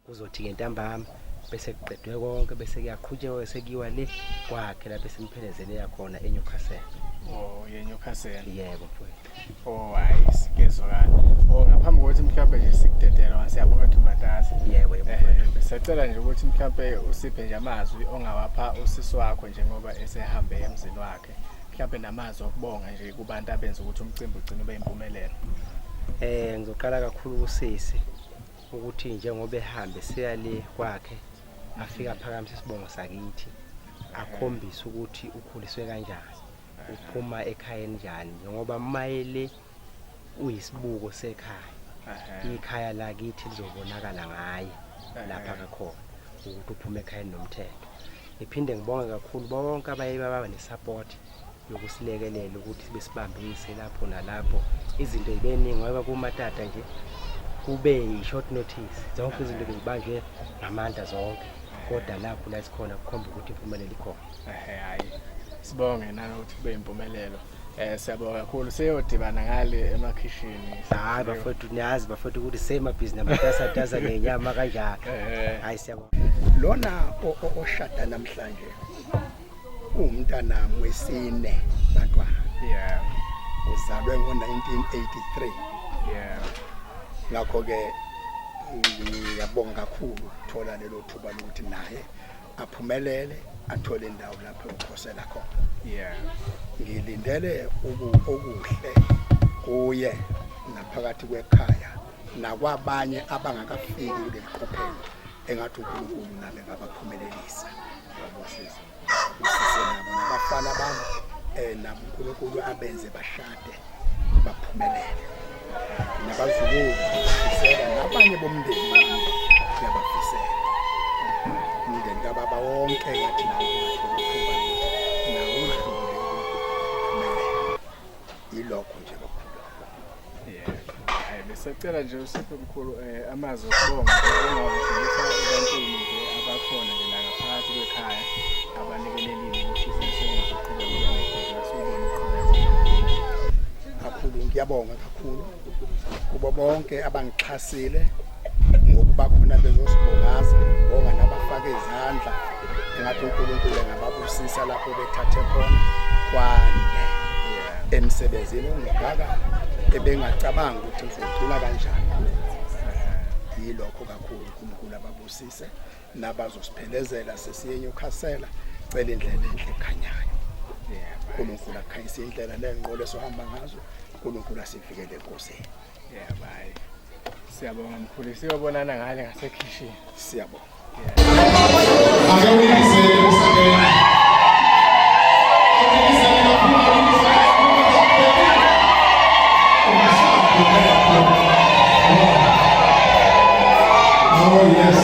kuzothi-ke ntambama bese kuqedwe konke bese kuyaqhutshekwa sekuyiwa le kwakhe lapho esimphelezele yakhona eNewcastle. Oh, yeNewcastle. Yebo mfowethu. Oh, hayi sikezwakala. Oh, ngaphambi kokuthi mhlawumbe nje sikudedela siyabonga ukuthi Matasa. Yebo mfowethu. Besacela nje ukuthi mhlawumbe usiphe nje amazwi ongawapha usisi wakho njengoba esehambe emzini wakhe. Mhlawumbe namazwi okubonga nje kubantu abenza ukuthi umcimbi ugcine ube impumelelo. Ngizoqala kakhulu kusisi ukuthi njengoba ehambe siya le kwakhe afika phakamise isibongo sakithi akhombise ukuthi ukhuliswe kanjani uphuma ekhaya njani ngoba mayele uyisibuko sekhaya ikhaya lakithi lizobonakala ngaye lapha kakhona ukuthi uphuma ekhaya nomthetho. Ngiphinde ngibonge kakhulu bonke abayebaba nesupport yokusilekelela ukuthi besibambise lapho nalapho izinto ezibeningi ngoba kumatata nje kube short notice zonke izinto bezibanjwe ngamandla zonke kodwa lapho la sikhona kukhomba ukuthi impumelelo ikhona. Hayi sibonge nanokuthi kube impumelelo. Siyabonga kakhulu seyodibana ngale emakhishini. Hayi bafowethu niyazi bafowethu ukuthi same business namatasa nenyama kanjalo. Hayi siyabonga. Lona oshada namhlanje umntana wesine bantwana. Yeah. Uzalwe ngo-1983. Yeah. Ngakho ke ngiyabonga kakhulu thola lelo thuba lokuthi naye aphumelele athole indawo lapho ukhosela khona. Yeah. Ngilindele okuhle kuye naphakathi kwekhaya nakwabanye abangakafiki kule qophelo engathi uNkulunkulu nabe ngabaphumelelisa. Ngabosiza. Nabo nabafana bami nabo uNkulunkulu abenze bashade baphumelele. Nabazukulu bafisela nabanye bomndeni yabafisela. Umndeni kababa wonke ngathi nawo ukuthuba nawo udlule ilokho nje kakhulu. Yeah. Besacela nje usipho mkhulu amazwi okubonga ongawudlulisa ebantwini nje abakhona nje la ngaphakathi kwekhaya abanikelelile ukuthi sisebenze uqhubeka kakhulu. Ngiyabonga kakhulu kubo bonke abangixhasile ngokuba khona bezosibongaza bonga nabafaka izandla ngathi uNkulunkulu ngababusisa lapho bethathe khona kwande emsebenzini ongaka ebengacabanga ukuthi uzogcina kanjani. Yilokho kakhulu uNkulunkulu ababusise nabazosiphelezela sesiye eNewcastle cela indlela enhle ekhanyayo. uNkulunkulu akhanyise indlela lenqolo esohamba ngazo uNkulunkulu asivikele enkosini. Yeah, bye. Siyabonga mkhulu siyobonana ngale ngasekhishini. Siyabonga. Oh yes.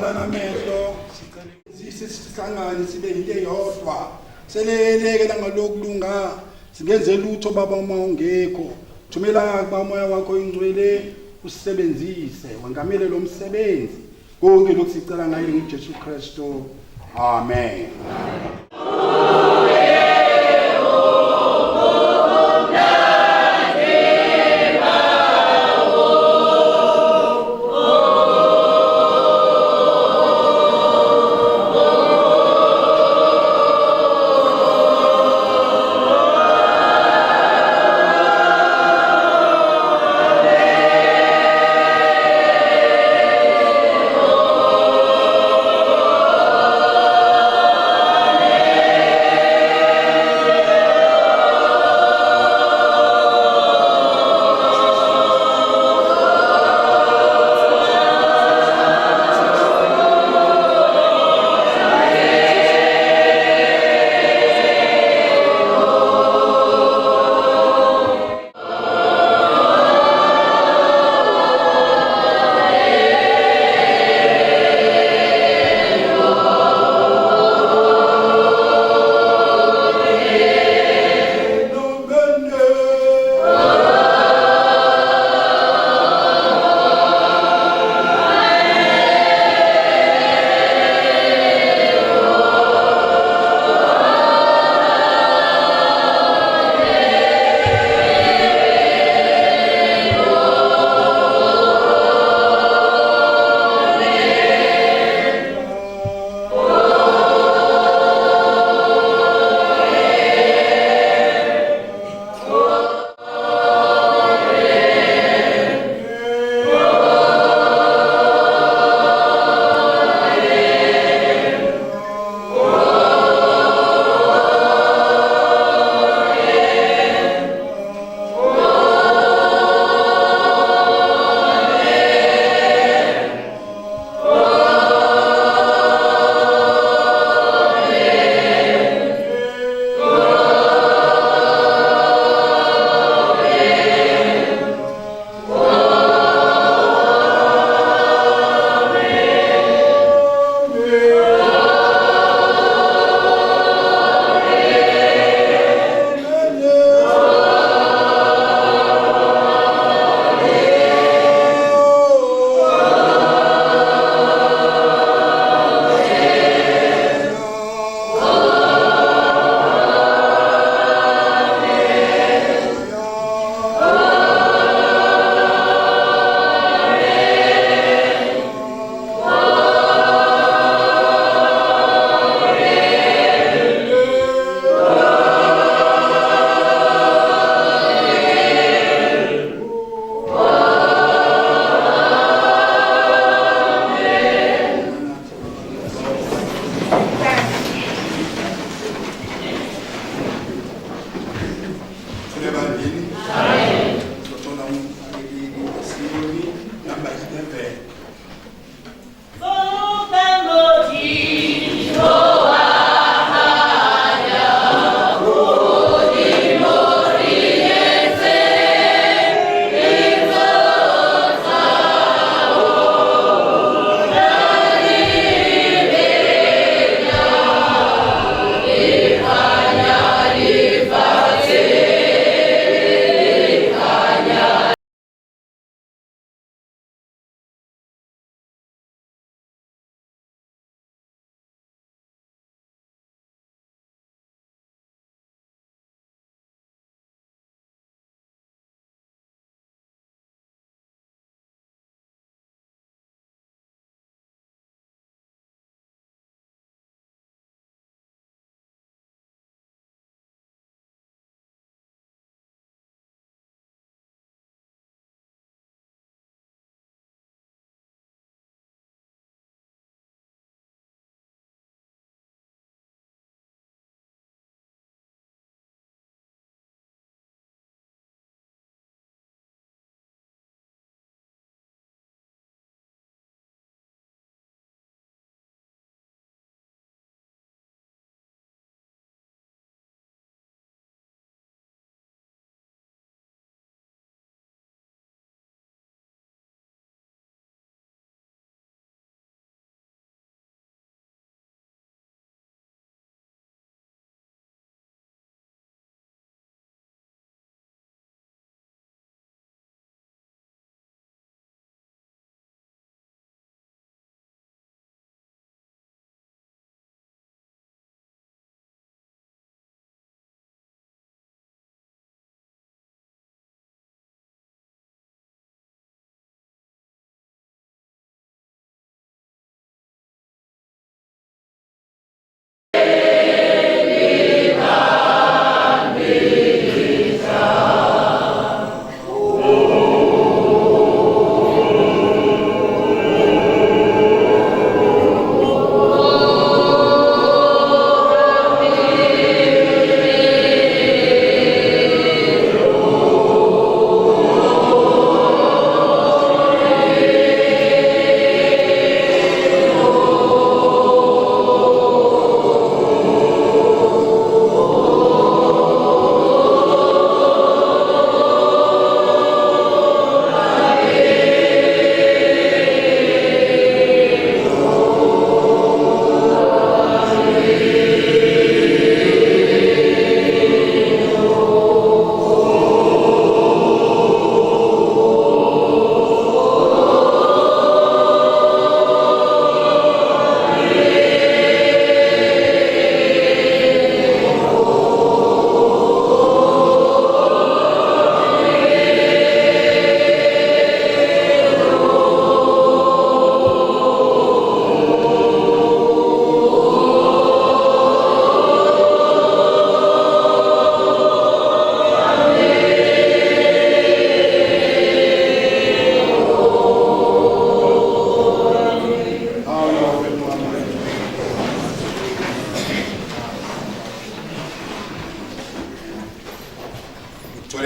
vala namehlo sicela sihlangane sibe into eyodwa seleleke nangalokulunga singenze lutho baba uma ungekho thumela kumoya wakho ingcwele usebenzise wengamele lo msebenzi konke lokusicela ngaye ngeJesu Kristu amen. Amen.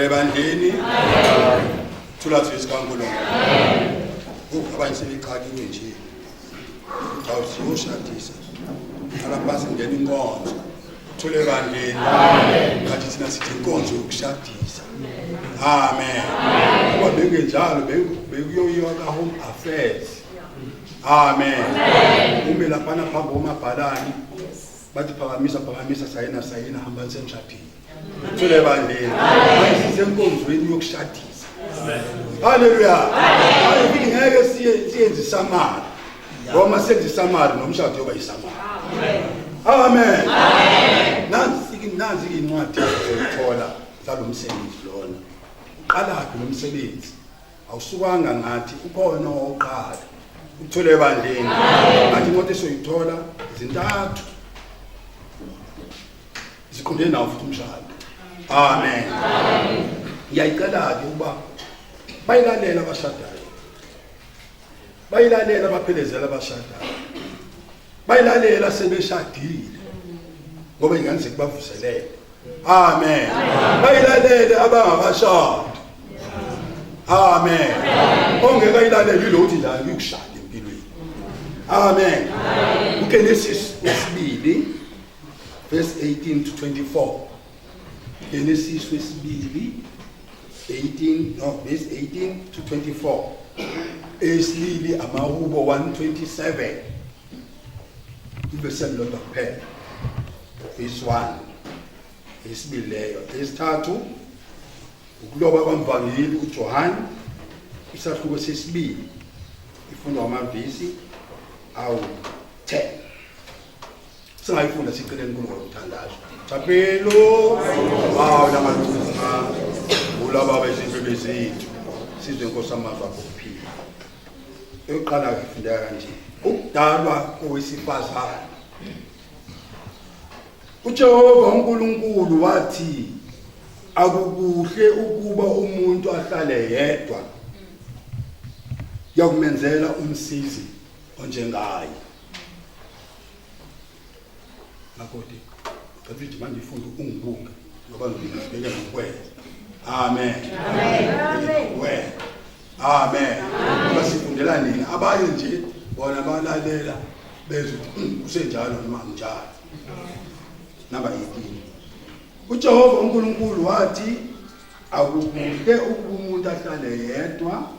ebandleni thulathi isikaNkulunkulu abanye sebeqhakiwe nje awusiyoshadisa alabasi ngene inkonzo thule ebandleni ngathi thina sithi inkonzo yokushadisa amen ngoba bengenjalo bekuyoyiwa ka home affairs amen uma laphana phambi komabhalani bathi phakamisa sayina hamba nisemshadini thule ebandleni sisenkonzweni yokushadisa haleluya hayi ngeke siyenze isamari ngoba senze isamari nomshado yoba isamari amen nansi incwadi ethola salomsebenzi lona uqalaphi nomsebenzi awusukanga ngathi ukhona oqala uthole ebandleni ngathi imoto esoyithola izintathu zikhonde nawo futhi umshado amen ngiyayicela-ke ukuba bayilalela abashadayo bayilalela abaphelezela abashadayo bayilalela sebeshadile ngoba ingane sekubavuselele amen bayilalele abangakashadi amen ongekayilaleli yilo uthi njani ukushada empilweni amen uGenesis 2 verse 18 to 24 Genesis 2 verse 18 to 24 esilili amahubo 127 ibese lodwa kuphela verse 1 esibileyo esithathu ukuloba kwamvangeli uJohn isahluko sesibili ifundwa amavesi awu 10 singayifunda siqele inkulunkulu ukuthandaza Chapelo namalunga ulaba bezimpilo zethu sizwe inkosi amazwi akho kuphila eqala ngifunda kanje ukudalwa kowesifazane uJehova uNkulunkulu wathi akukuhle ukuba umuntu ahlale yedwa yakumenzela umsizi onjengaye makoti kavithi manje ifunda ungibunga ngoba ngibeke ngokwenza amen amen amen basifundela nini abanye nje bona balalela bezwe kusenjalo noma njalo number 18 uJehova uNkulunkulu wathi akukuhle ukuba umuntu ahlale yedwa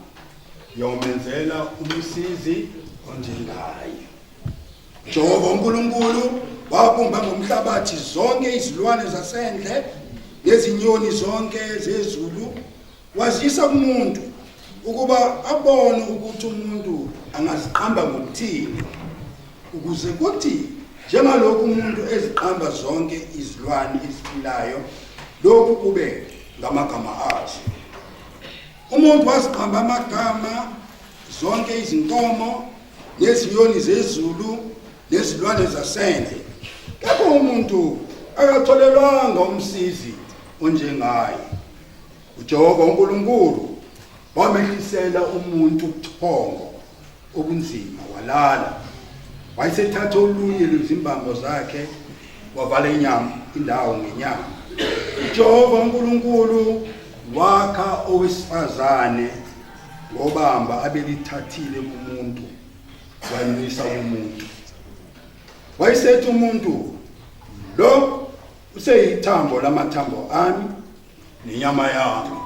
yomenzela umsizi onjengaye Jehova uNkulunkulu wabumba ngomhlabathi zonke izilwane zasendle nezinyoni zonke zezulu wazisa kumuntu ukuba abone ukuthi umuntu angaziqamba ngokuthini ukuze kuthi njengalokhu umuntu eziqamba zonke izilwane eziphilayo lokhu kube ngamagama azo umuntu waziqamba amagama zonke izinkomo nezinyoni zezulu nezilwane zasendle kepha umuntu akatholelwanga umsizi onjengaye uJehova uNkulunkulu wamehlisela umuntu ubuthongo obunzima walala wayesethatha olunye lwezimbango zakhe wavala indawo ngenyama uJehova uNkulunkulu wakha owesifazane ngobamba abelithathile kumuntu wamisa umuntu wayesethi umuntu lo useyithambo lamathambo ami nenyama yami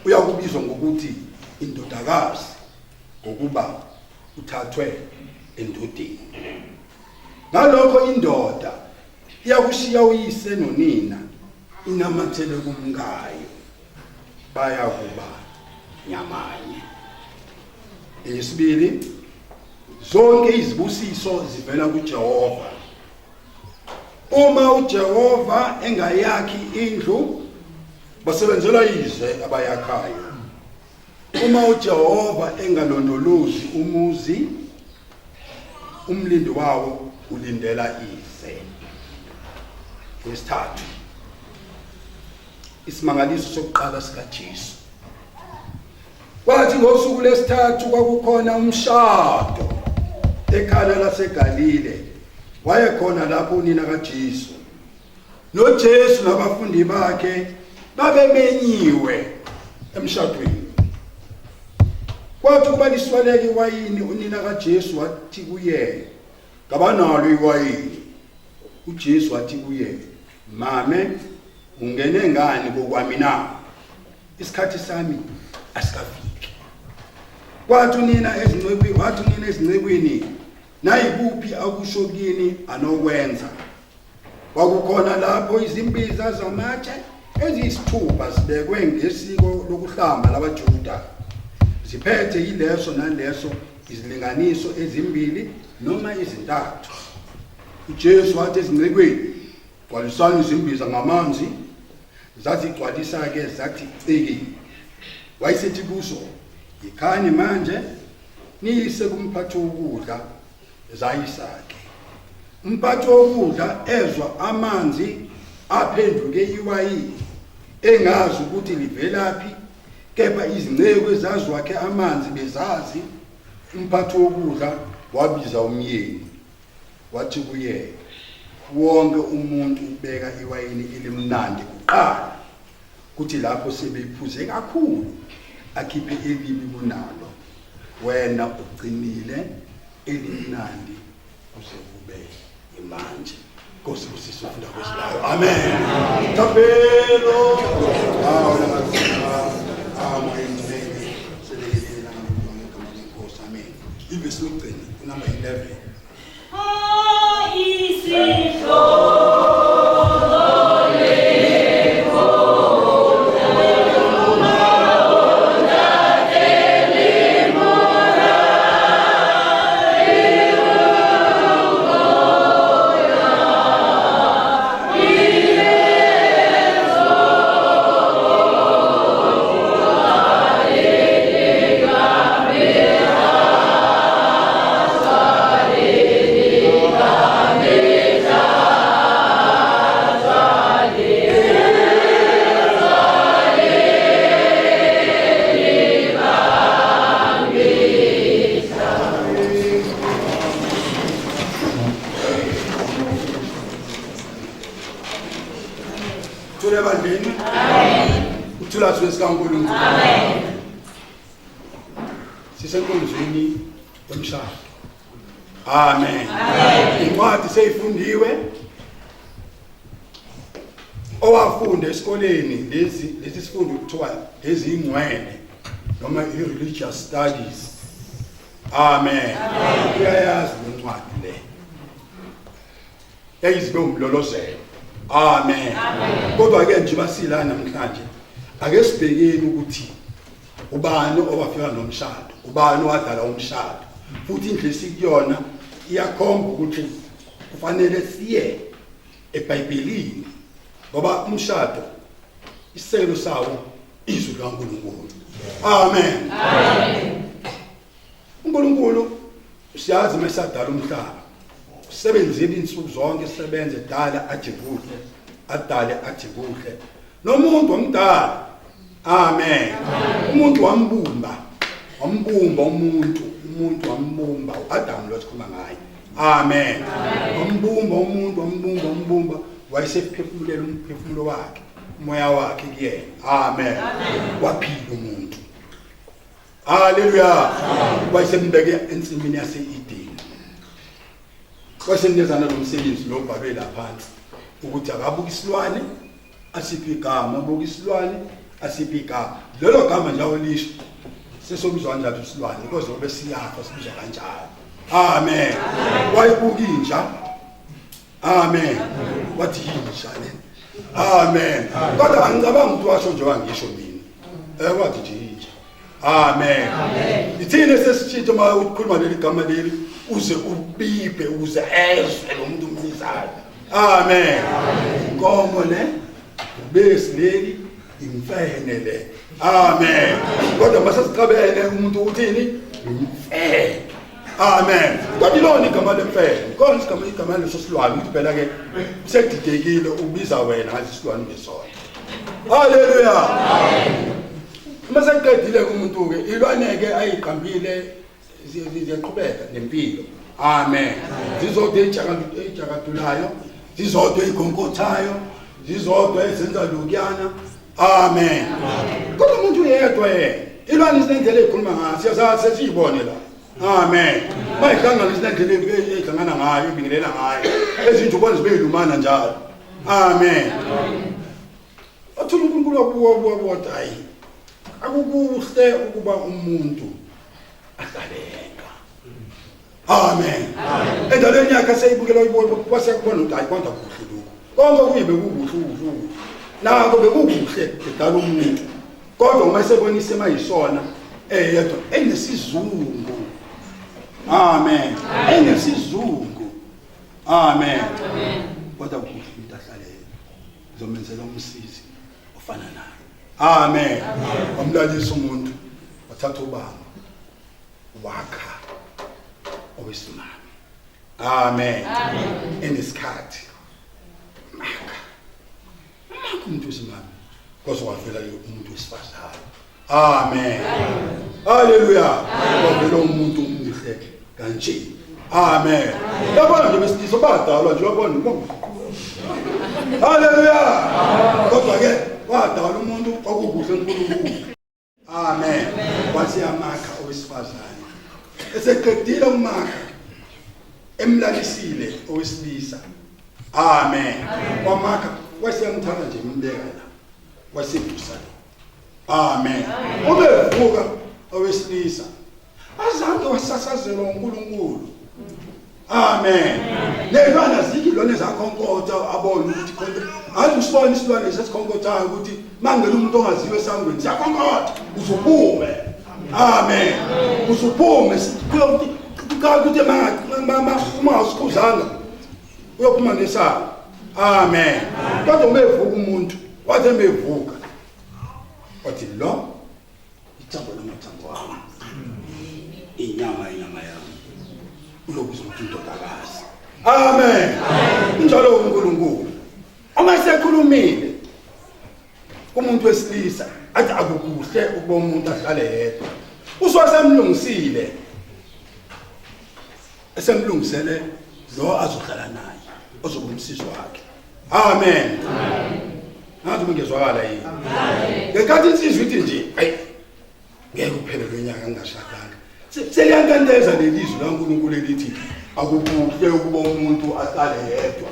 uyakubizwa ngokuthi indodakazi ngokuba uthathwe endodeni ngalokho indoda iyakushiya uyise nonina inamathele kumkayo bayakuba nyamanye esibili zonke izibusiso zivela kuJehova uma uJehova engayakhi indlu basebenzela yize abayakhayo uma uJehova engalondolozi umuzi umlindi wawo ulindela ize wesithathu isimangaliso sokuqala sikaJesu kwathi ngosuku lesithathu kwakukhona umshado ekhaya laseGalile wayekhona lapho unina kaJesu noJesu nabafundi bakhe babemenyiwe emshadweni. Kwathi kuba liswaleke iwayini, unina kaJesu wathi kuye, "Ngabanalo iwayini." uJesu wathi kuye, "Mame, ungene ngani kokwami na? Isikhathi sami asikafiki." Wathi unina ezincekweni, "Nayikuphi akusho kini anokwenza?" Kwakukhona lapho izimbiza zamatshe eziyisithupha zibekwe ngesiko lokuhlamba labaJuda, ziphethe yileso naleso izilinganiso ezimbili noma ezintathu. uJesu wathi ezincekweni, "Gcwalisani izimbiza ngamanzi." Zazigcwalisa-ke zathi ciki. Wayesethi kuzo, "Yikhani manje niyise kumphathi wokudla." Zayisa-ke. Umphathi wokudla ezwa amanzi aphenduke iwayini, engazi ukuthi livelaphi, kepha izinceku ezazwakhe amanzi bezazi. Umphathi wokudla wabiza umyeni, wathi kuye, "Wonke umuntu ubeka iwayini elimnandi kuqala, kuthi lapho sebeyiphuze kakhulu akhiphe elibi kunalo. Wena ugcinile elimnandi kuze kube imanje." Nkosi kusise ufunda kwesilayo. Amen. Tapelo. Amen. Ivesi lokugcina number 11. Sisenkonzweni yomshado. Amen. Incwadi seyifundiwe. Owafunda esikoleni lesi sifundo kuthiwa ezingcwele noma i-religious studies. Amen. Uyayazi incwadi le. Yayizibe umlolozelo. Amen. Kodwa ke nje basila namhlanje ake sibhekeni ukuthi ubani owafika nomshado, ubani owadala umshado, futhi indlela sikuyona iyakhomba ukuthi kufanele siye eBhayibhelini ngoba umshado iselo sawo izwi likaNkulunkulu. Amen. uNkulunkulu siyazi mesadala umhlaba usebenzile insuku zonke, sebenze dala athi kuhle, adale athi kuhle, nomuntu wamdala. Amen. Umuntu wambumba umuntu wambumba uAdam lo sikhuluma ngaye. Amen. Wambumba wayesephefumulela umphefumulo wakhe, umoya wakhe kuyena. Amen. Waphila umuntu. Haleluya. Wayesembeke ensimini yase-Edeni. Wayesenezana lomsebenzi lo bhabela phansi ukuthi akabuka isilwane asiphi igama, abuka isilwane asiphi igama. Lelo gama njawo lisho sesomzwa njalo isilwane because ngobe siyafa sibizwa kanjalo. Amen. Wayibuka inja. Amen. Wathi inja le. Amen. Kodwa angicabanga ukuthi washo nje wangisho mina. Wathi nje inja. Amen. Ithini sesitshitho uma ukhuluma leli gama leli uze ubibe uze ezwe lo muntu umnizayo. Amen. Inkomo le bese leli imfene le. Amen. Kodwa masasiqabele umuntu uthini? Imfene. Amen. Kodwa ilona igama lemfene. Konke igama leso silwane ukuthi phela ke sekudidekile ubiza wena ngathi isilwane ngesona. Haleluya. Amen. Maseqedile umuntu ke ilwane ke ayiqambile ziyaqhubeka nempilo. Amen. Zizodwa ejakadulayo, zizodwa egonkothayo, zizodwa ezenza lokuyana, Amen. Kodwa umuntu yedwa ilwane isinendlela ekhuluma ngayo siyazazi sesiyibone la. Amen. Mayihlangana isinendlela ehlangana ngayo ibingelela ngayo. Ezinto ubona zibe yilumana njalo. Amen. Athula uNkulunkulu wabuwa hayi. Akukuhle ukuba umuntu ahleleka. Amen. Endalweni yakhe seyibukela kwase kubona ukuthi hayi kwanda kuhle lokho. Konke kuyibe kubuhle. Nako bekukuhle edala umuntu. Kodwa uma sebonise mayisona yedwa enesizungu. Amen. Enesizungu. Amen. Kodwa kuhle umuntu ahleleka. Uzomenzela umsizi ofana naye. Amen. Wamlalisa umuntu wathatha ubaba wakha owesimami. Amen. Enesikhathi maka umuntu wesimami kodwa wavela umuntu wesifazane. Amen. Haleluya. Wavela umuntu omuhle kanje. Amen. Yabona nje besilisa badalwa nje wabona. Haleluya. Kodwa ke wadala umuntu okukuhle uNkulunkulu. Amen. Wathi amakha owesifazane. Eseqedile umakha emlalisile owesilisa. Amen. Wamakha wasemthanda nje umbeka la. Wasedusa. Amen. Ubevuka owesilisa. Azange wasasazela uNkulunkulu. Amen. Lelwana zikilwane zakhonkotha abona ukuthi konke athi usibona isilwane sesikhonkothayo ukuthi mangela umuntu ongaziwe esangweni siyakhonkotha uzuphume. Amen. Uzuphume kuyokuthi ukuthi uma usikhuzanga uyophuma nesaba. Amen. Kodwa umevuka umuntu wathi emevuka wathi lo ithambo lamathambo wami inyama yami ulokuza ukuthi indodakazi. Amen. Njalo uNkulunkulu uma sekhulumile umuntu wesilisa athi akukuhle ukuba umuntu ahlale yedwa. Usesemlungisile esemlungisele lo azohlala naye ozoba umsizi wakhe. Amen. Ngathi ngezwakala yini? Amen. Ngekathi insizwe ithi nje ayi ngeke uphele lonyaka ngashadanga. Seliyankandeza lelizwi laNkulunkulu elithi akukuhle ukuba umuntu ahlale yedwa.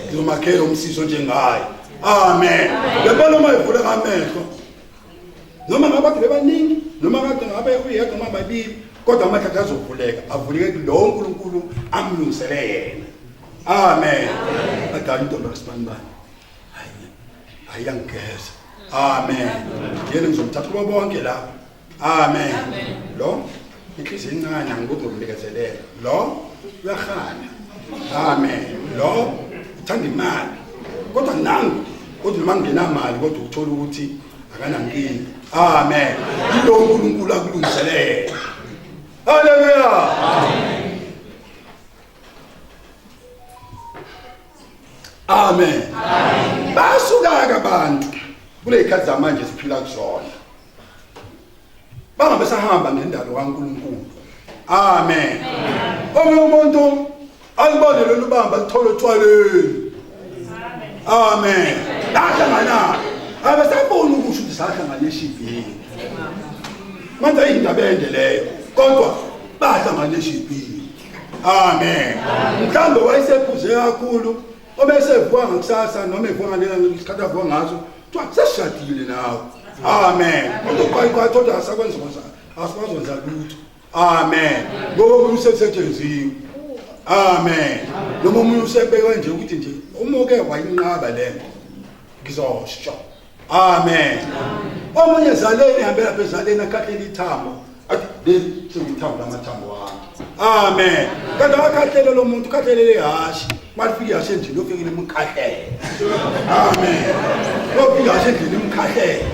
Ngizomakhela umsizo njengaye. Amen. Ngempela uma ivule ngamehlo noma ngabantu bebaningi noma kade ngabe uyedwa noma babili kodwa amakhaya azovuleka avuleke lo uNkulunkulu amlungisele yena. Amen. Adala intombi kaSibanibani. Ayangeza. Amen. Yena ngizomthatha kubo bonke la. Amen. Lo inhliziyo encane angikuzomnikezelela. Lo uyahana. Amen. Lo uthanda imali. Kodwa nangu kodwa mangena imali kodwa uthola ukuthi akanankingi. Amen. Lo uNkulunkulu akulungiselela. Haleluya. Amen. Basuka abantu kule ikhathi zamanje siphila kuzona. Bangabe sahamba ngendalo kaNkulunkulu. Amen. Omunye umuntu alibone lolu bamba lithola etshwaleni. Amen. Lahlangana. Abasabona ukusho ukuthi sahlanganisha ivini. Manje indaba endeleyo. Kodwa bahlanganisha ivini. Amen. Mhlambe wayesephuze kakhulu. Obese vuka ngakusasa noma evuka ngesikhathi avuka ngaso kuthiwa sesishadile nawe. Amen. Kodwa thoda asakwenza asikwazenza lutho. Amen. Ngoba usesethenziwe. Amen. Noma umuntu usebeka nje ukuthi nje umuke wayinqaba lento ngizosho. Amen. Omunye zaleni hambela lapha ezaleni akhathela ithambo athi leli sengithambo lamathambo wami. Amen. Kanti akhathele lo muntu ukhathelele hashi. Malifika yasendlini lofikile umkhahlele. Amen. Lofika yasendlini umkhahlele.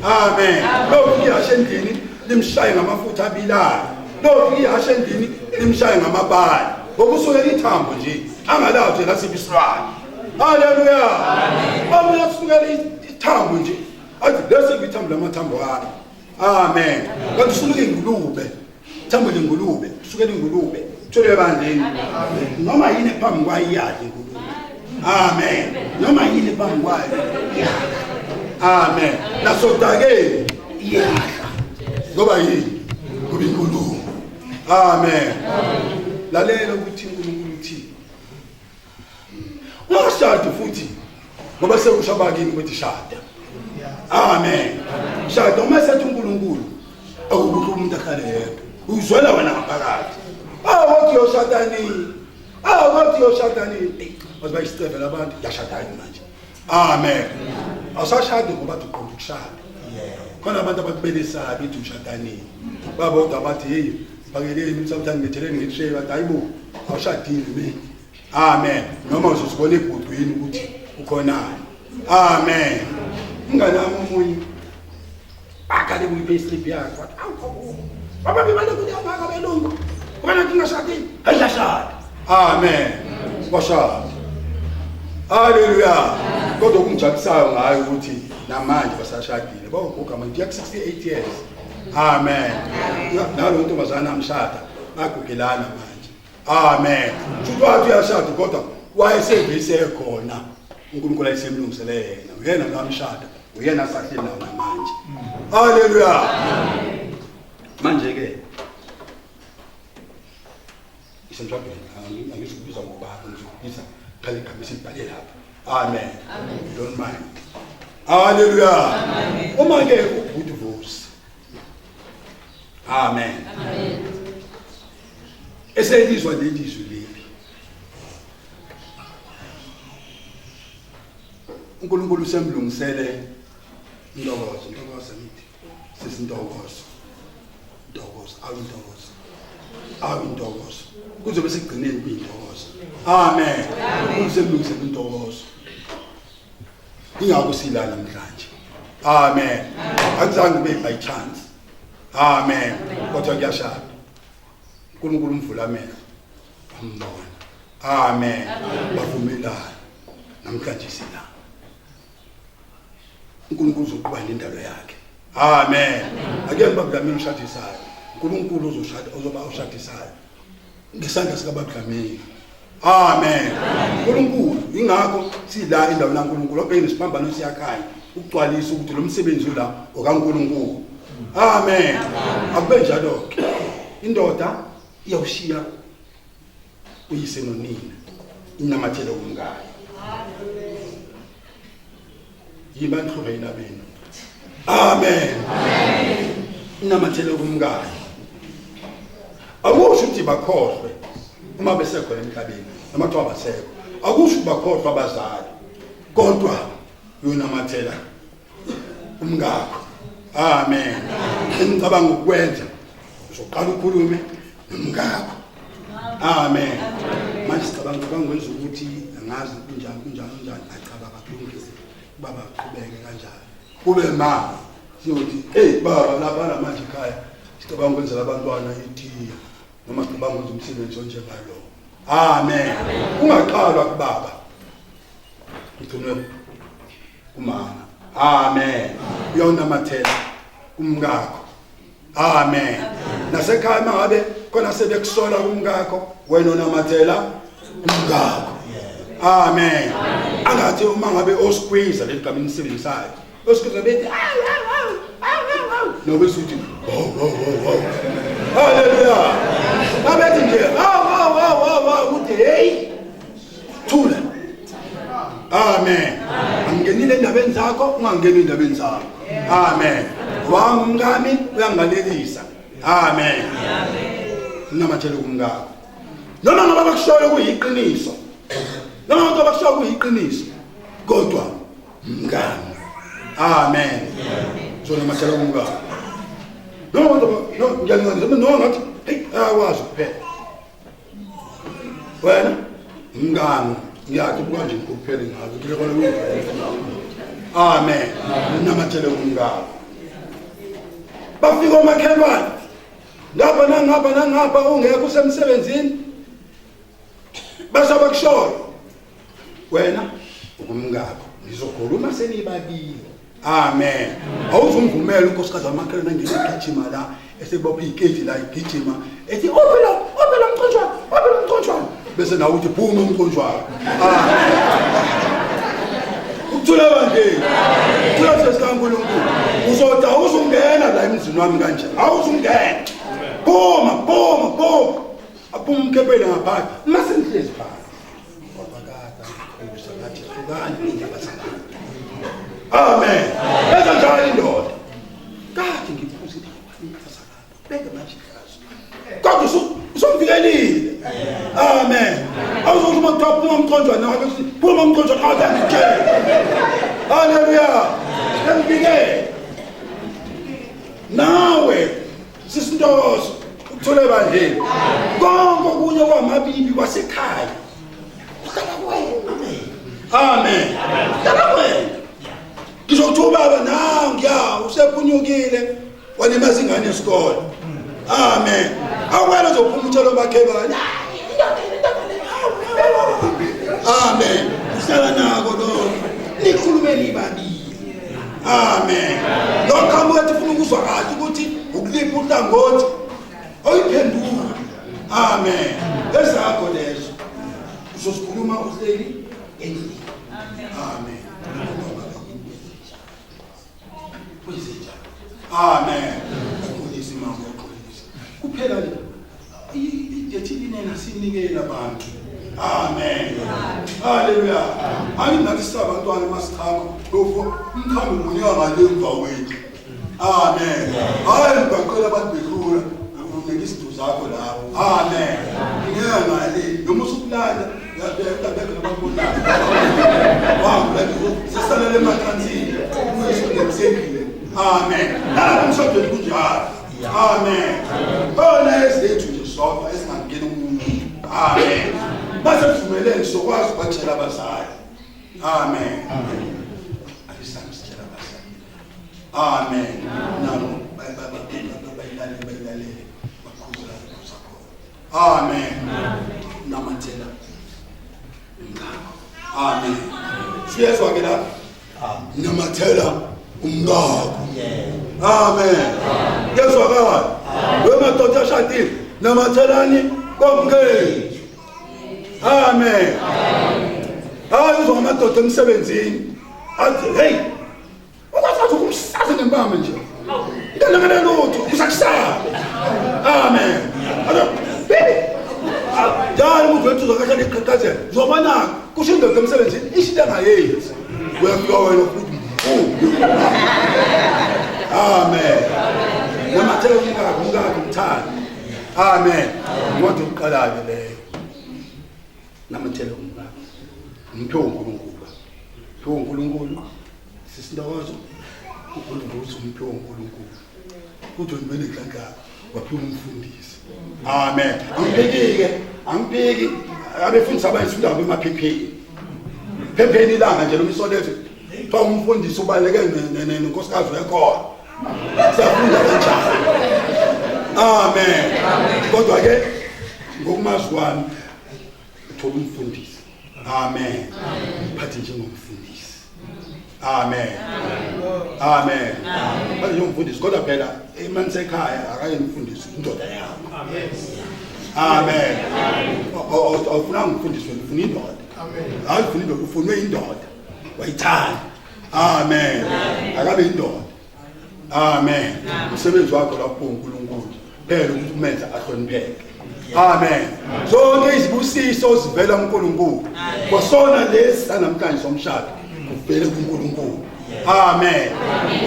Amen. Lofika yasendlini limshaye ngamafutha abilayo. Lofika yasendlini limshaye ngamabali. Ngokusuke ithambo nje angalazi lasiphi isilwane. Haleluya. Amen. Omunye usuke ithambo nje athi lesi ithambo lamathambo wami. Amen. Kanti usuke ingulube. Thambo lengulube, usuke ingulube. Thole bandeni. Noma yini phambi kwayo iyadla ingulube. Amen. Noma yini phambi kwayo. amen nasodakeni iyahla ngoba yini ngoba inkulumo amen lalela ukuthi uNkulunkulu uthini ungashadi futhi ngoba sekushabakini ukuthi shada amen shada uma sethi uNkulunkulu akukho umuntu akhale yedwa uzwela wena ngaphakathi wathi yoshada nini waziba isicebe labantu yashada yini manje amen awusashade ngoba uqonda ukushada khona abantu abakubelisayo bethi ushada nini babodwa bathi hey bakeleni umsabuthangi ngetheleni ngetshe bathi hayibo awushadile mina amen noma uzosibona ebhodweni ukuthi ukhonani amen umngane wami omunye akade kuyipayslip yakhe wathi awu baba bebale kuyabaka belungu ubona ngingashadile ayashada amen washada haleluya kodwa kungijabulisayo ngayo ukuthi namanje basashadile bawoguga manje yak 68 years amen nalo ntombazana amshada bagugelana manje amen futhi wathi uyashada kodwa wayesevise khona uNkulunkulu ayisemlungisele yena uyena ngamshada uyena sahleli nawo namanje haleluya manje ke isemshadweni angisibiza ngobaba ngisibiza qala igama esibhale lapha amen don't mind haleluya uma ke udivorce amen eselizwa lelizwi lipi uNkulunkulu usemlungisele intokozo nithi sisintokozo awintokozo kuzobe sigcineni kuyintokozo amen usemlungisele intokozo ingakho silala namhlanje amen akuzange kube by chance amen kodwa kuyashada uNkulunkulu umvula amehlo ambona amen bavumelana namhlanje sila uNkulunkulu uzokuba nendalo yakhe amen ake ngibablamini ushadisayo uNkulunkulu uzoba ushadisayo ngesandla sikabablamini amen uNkulunkulu ingakho sila indawo kaNkulunkulu obhekile siphambano siyakhanya ukugcwalisa ukuthi lo msebenzi la okaNkulunkulu amen akube njalo ke indoda iyawushiya uyise nonina inamathele umngane yibanhluke inabeni amen inamathele umngane akusho ukuthi bakhohlwe uma besekhona emhlabeni namathiwa basekho akusho ukuthi bakhohlwa abazali kodwa yonamathela umngakho amen engicabanga ukwenza uzoqala ukhulume nomngakho amen manje sicabanga ukwenza ukuthi angazi kunjani acabanga kulungile baba qhubeke kanjani kube mama siyothi hey baba lapha manje ekhaya sicabanga ukwenzela abantwana itiya noma sicabanga ukwenza umsebenzi onjengalo amen ungaqalwa kubaba ngithunwe kumama amen uyonamathela umngakho amen nasekhaya mangabe khona sebekusola umngakho wena onamathela umngakho amen angathi uma ngabe osqueeze leligama imisebenzisayo osqueeze bethi no besuthi haleluya abethi nje uthi hey thula amen angenile endabeni zakho ungangeni endabeni zakho amen wami umngami uyangalelisa amen namathele kumngakho noma ngoba bakushoyo kuyiqiniso noma ngoba bakushoyo kuyiqiniso kodwa mngami amen so namathele kumngakho no ngathi hey awazi kuphela wena mngami ngiyathi kanje kuphela ngazo kulekona amen namathele kumngakho bafika omakhelwane ngapha ungekho usemsebenzini basaba kushoyo wena ukumngakho ngizokhuluma senibabili amen awuzumvumela unkosikazi wamakhelwane ngigijima la esebopha igate la igijima ethi opela umconjwana bese nawe uthi phuma umconjwana Uthula bandle. Uthula sesikaNkulunkulu. Uzodwa uzungena la emzini wami kanje. Awuzungena. Phuma. Aphuma umkhepele ngaphandle. Mase nihlezi phansi. Kwabakada uyisathi hlukani nabasana. Amen. Bese njalo indoda. Kade ngiphuzile ngiyifasana. Beke manje kazi. Kodwa usomvikelile. Amen. Awuzosho uma kuthiwa phuma umconjwana nawe bese phuma umconjwana awuthanda ukutshela. Hallelujah. Emvikele. Nawe sisintokozo ukuthole bandleni. Konke kunye kwamabibi kwasekhaya. Ukala wena. Amen. Ukala wena. Ngizothuba baba nawe ngiyawo usephunyukile wanemazi ingane esikole. Amen. Awena uzophuma utshelo bakhebana. Amen. Usala nako lo. Nikhulume libabili. Amen. Lokho amuthi ufuna ukuzwa kahle ukuthi ukulipha uhlangothi oyiphendula. Amen. Ezakho lezo. Uzosikhuluma uhleli endlini. Amen. Amen. Ukhulisa imama ukhulisa. Kuphela idethi linena sinikela abantu. Amen. Hallelujah. Ayinakisa abantwana masikhama bofo umkhambi kunika ngale emva wethu. Amen. Hayi ngicela abantu bekhula unike izinto zakho lapho. Amen. Ngeke ngale noma usukulala yabeka nababonana. Wow, sisalele emakhantini. Uyisebenze. Amen. Nala umshado kunjalo. Amen. Bona esethu nje sonke esingangena umuntu. Amen. Base kuvumelene sokwazi ukutshela abazali. Amen. Ayisamsitshela abazali. Amen. Nabo bayilale bakhuzela zakho. Amen. Namathela. Amen. Siyezwa ke la. Namathela umngako. Amen. Yezwakala. Wemadoda ashadile namathelani komkeni. Amen. Hayi uzwa amadoda emsebenzini. Athi hey. Ukwazi ukumsaza ngempama nje. Ngilangana lutho usakusala. Amen. Njalo umuntu wethu uzokashana iqhaqhaze. Uzobona kusho indoda emsebenzini ishita ngayenzi. Uyafika wena futhi. Amen. Namathela umngako umthanda. Amen. Ngoba uqalayo leyo. Namathela umngako. Umphiwo uNkulunkulu. Umphiwo uNkulunkulu. Sisindawazo uNkulunkulu umphiwo uNkulunkulu. Kuthi wena enhlanhla waphiwa umfundisi. Amen. Angibheki abefundisi abayisifunda ngomaphepheni. Phepheni ilanga nje lomisolethe. Fa umfundisi ubaleke nenkosikazi wekhona. Siyafunda kanjani. Amen. Kodwa ke ngokumazwami uthola umfundisi. Amen. Phathi njengomfundisi. Amen. Amen. Phathi njengomfundisi kodwa phela emansekhaya akayemfundisi indoda yakho. Amen. Awufuna umfundisi wena ufuna indoda. Amen. Hayi ufuna indoda ufunwe indoda. Wayithanda. Amen. Akabe indoda. Amen. Umsebenzi wakho lapho uNkulunkulu phela ukuthi umenza ahlonipheke. Amen. Zonke izibusiso zivela kuNkulunkulu. Kwasona lesi sanamhlanje somshado kuvela kuNkulunkulu. Amen.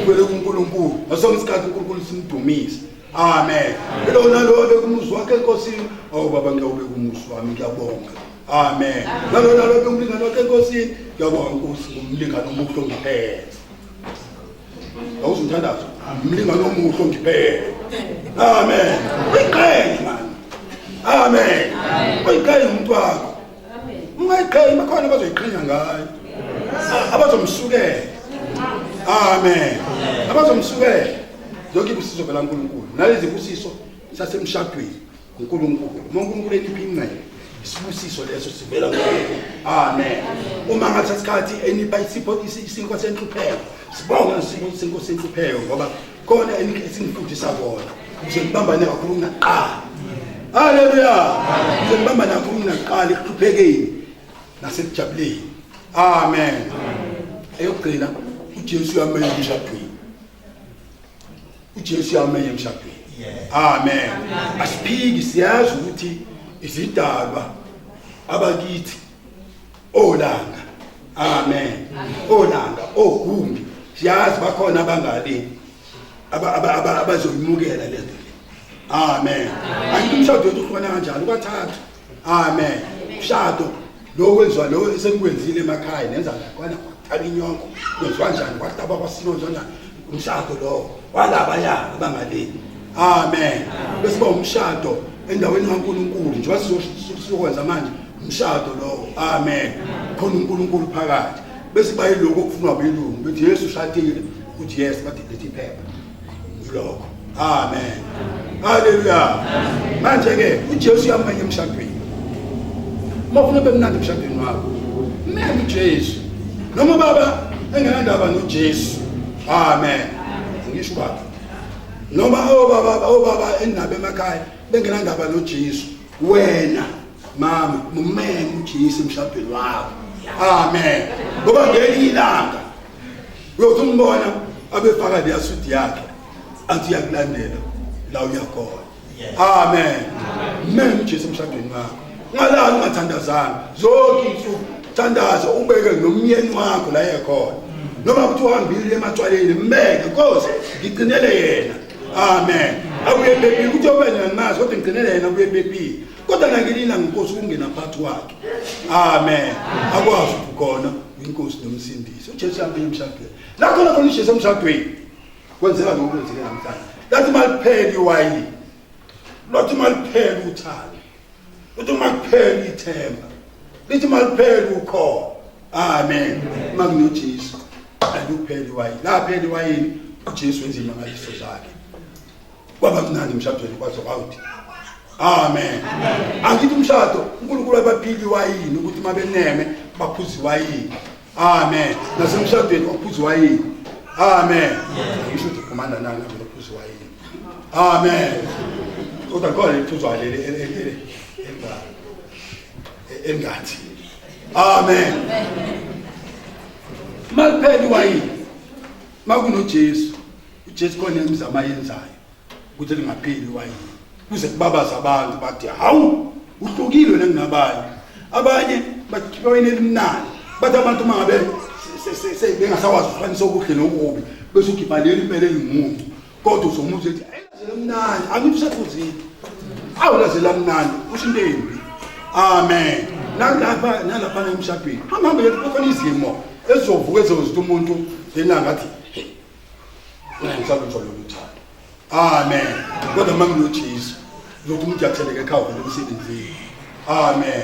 Kuvela kuNkulunkulu. Asonke isikhathi uNkulunkulu simdumise. Amen. Lo nalo bekumuzi wakhe enkosini, awubaba ngiyawube kumuzi wami ngiyabonga. Amen. Nalo bekumlingana wakhe enkosini, ngiyabonga Nkosi ngumlingana omuhle ongiphele. Awuzinthandazo? Umlingana omuhle ongiphele. Amen. Uyiqhenye man. Amen. Uyiqhenye umuntu wakho. Amen. Ungayiqhenye bakhona abazoyiqhenya ngayo. Abazomsukela. Amen. Abazomsukela. Zonke ibusiso vela uNkulunkulu. Nalezi ibusiso sasemshadweni uNkulunkulu. uNkulunkulu eniphi ingcebo. Isibusiso leso sivela kuNkulunkulu. Amen. Uma ngathi isikhathi enipha isinko senhlupheko. Sibonga isinko senhlupheko ngoba khona esingifundisa bona. Ukuze ngibambane kakhulu kunaqala. Hallelujah. Ukuze ngibambane kakhulu kunaqala ekuhluphekeni nasekujabuleni. Amen. eyokugcina uJesu uyamenye emshadweni. uJesu uyamenye emshadweni. Amen. Asiphiki siyazi ukuthi izidalwa abakithi olanga. Amen. Olanga ogumbi siyazi bakhona abangale abazoyimukela lento. Amen. Angimshado wethu ukhona kanjani kwathathu. Amen. Umshado lo wenziwa lo esenkwenzile emakhaya nenza ngakwana kwathala inyongo kwenziwa kanjani kwataba kwasino njani umshado lo walaba ya abangaleni. Amen. Bese ba umshado endaweni kaNkulunkulu nje wasizokwenza manje umshado lo. Amen. Khona uNkulunkulu phakathi bese bayiloko okufunwa belungu bethi Yesu ushadile uthi yes bathi lethi phepha lokho. Amen. Hallelujah. Manje ke uJesu uyamenye emshadweni. Mafuna bemnandi emshadweni wakho. Mnandi uJesu. Noma baba engenandaba noJesu. Amen. Ngisho bathi noma obaba eninabe emakhaya bengenandaba noJesu, wena mama mumenye uJesu emshadweni wakho. Amen. Ngoba ngelinye ilanga uyothi umbona abefaka le suit yakhe athi yakulandela la uyakhona. Amen. Mumenye uJesu emshadweni wakho. Ngalala ungathandazanga zonke insuku thandaza ubeke nomyeni wakho la ekhona. Noma kuthi uhambile ematshwaleni mbeke Nkosi ngigcinele yena. Amen. Abuye bebi ukuthi obena nazo kodwa ngigcinele yena abuye bebi. Kodwa nangilina ngeNkosi ukungena phakathi wakhe. Amen. Akwazi ukukhona iNkosi nomsindisi. uJesu uyamenye emshadweni. La khona uJesu emshadweni. Kwenzeka lokho kwenzeke namhlanje. Lathi malipheli iwayini. Lathi malipheli uthando. Lathi malipheli ithemba. Lithi malipheli ukho. Amen. Magno Jesu. Akupheli iwayini. La pheli iwayini uJesu wenza imangaliso zakhe. Kwaba mnandi emshadweni kwazo awuthi. Amen. Angithi umshado uNkulunkulu abaphili iwayini ukuthi mabeneme baphuza iwayini. Amen. Nasemshadweni baphuza iwayini. Amen. Ngisho ukuthi komanda nani baphuza iwayini. Amen. Kodwa khona iphuzwa leli engathi. Amen. Malipheli iwayini. Makuno Jesu. uJesu khona emizamo ayenzayo ukuthi lingapheli iwayini. Kuze kubabaza abantu bathi hawu uhlukile wena nginabantu. Abanye bakhipha wena elimnandi. Bathi abantu mangabe bengasawazi ukufanisa okuhle nokubi bese ukhipha leli impela elingumuntu. Kodwa uzomuza ethi elimnandi angithi usekhuzile. Awulazela mnandi usho into embi. Amen. Nalapha emshadweni hambe kukhona izimo ezizovuka ezozithi umuntu lenangathi ngisabe njalo uthando. Amen. Kodwa mangilo Jesu lokhu umuntu yakutheleke ekhaya emsebenzini. Amen.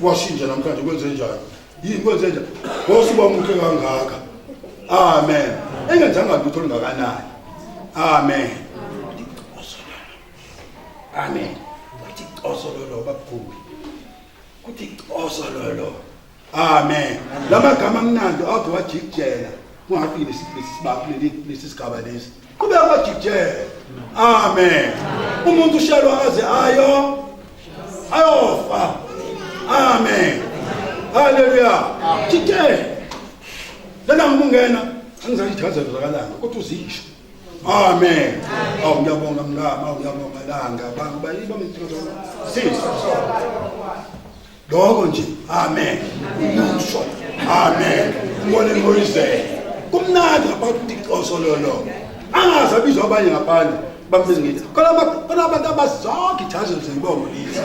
Washinja namhlanje kwenze njani? Yini kwenze njani? Ngosuba umuntu kangaka. Amen. Engenzanga lutho lingakanani. Amen. Amen. Kuthi osololo babukhulu. Kuthi osololo. Amen. Lamagama amnandi awuthi wajikjela. Ungafiki lesisigaba lesi. Kube abajikjela. Amen. Umuntu ushalwa aze ayofa. Amen. Hallelujah. Jikjela. Lana ngumungena angizayithazela zakalanga kodwa uzisho. Amen. Awu ngiyabonga mngama, ngiyabonga langa, bayiba mtholo. Sisi. Lokho nje. Amen. Usho. Amen. Ngone Moyise. Kumnandi ngaphakathi kosololo. Angazi abizwa abanye ngaphandle bambiza ngithi. Khona abantu abazonke ithazo zibongo lezi.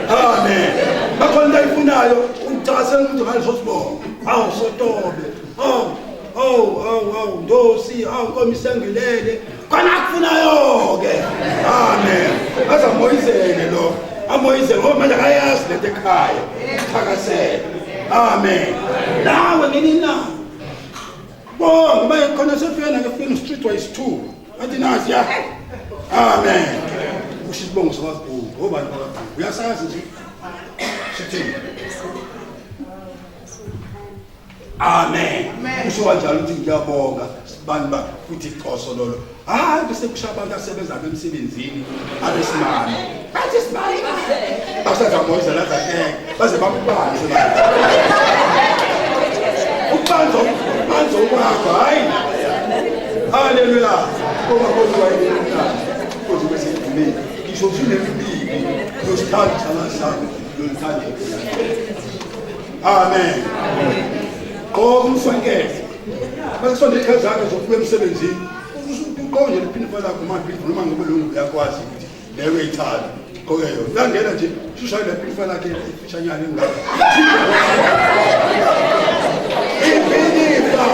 Amen. Bakhona ifunayo uthase ukuthi ngalisosibongo. Awu sotobe. Ndosi, komisangilele. Khona kufunayo ke. Amen. Asa Moyise lo. Amoyise manje akayazi lethe ekhaya. Thakasela. Amen. Nawe nginina. Ngoba khona sefena ngefilm Streetwise 2. Athi nazi ya. Amen. Usibongo sababhungu. Ngobani bakabhungu? Uyasazi nje. Sithini? Amen. Usho kanjalo ukuthi ngiyabonga sibani bakuthi xosololo. Hayi bese kusha abantu asebenza emsebenzini abesimami. Bathi sibani. Basaza Moyise lapha ke. Baze bakubaze la. Hallelujah. Uma kodwa yena. Kodwa bese ngene. Ngisho sinembili. Nosithanda salasana. Lolithanda. Amen. Umfangele. Basonde ikhazakhe zokubuya emsebenzini. Uqonje liphinde fala kumaphi noma ngobelungu uyakwazi ukuthi lewe ithanda. Konke yona. Uyangena nje shusha le phinde lakhe ifishanyana engaka. Ibinifa.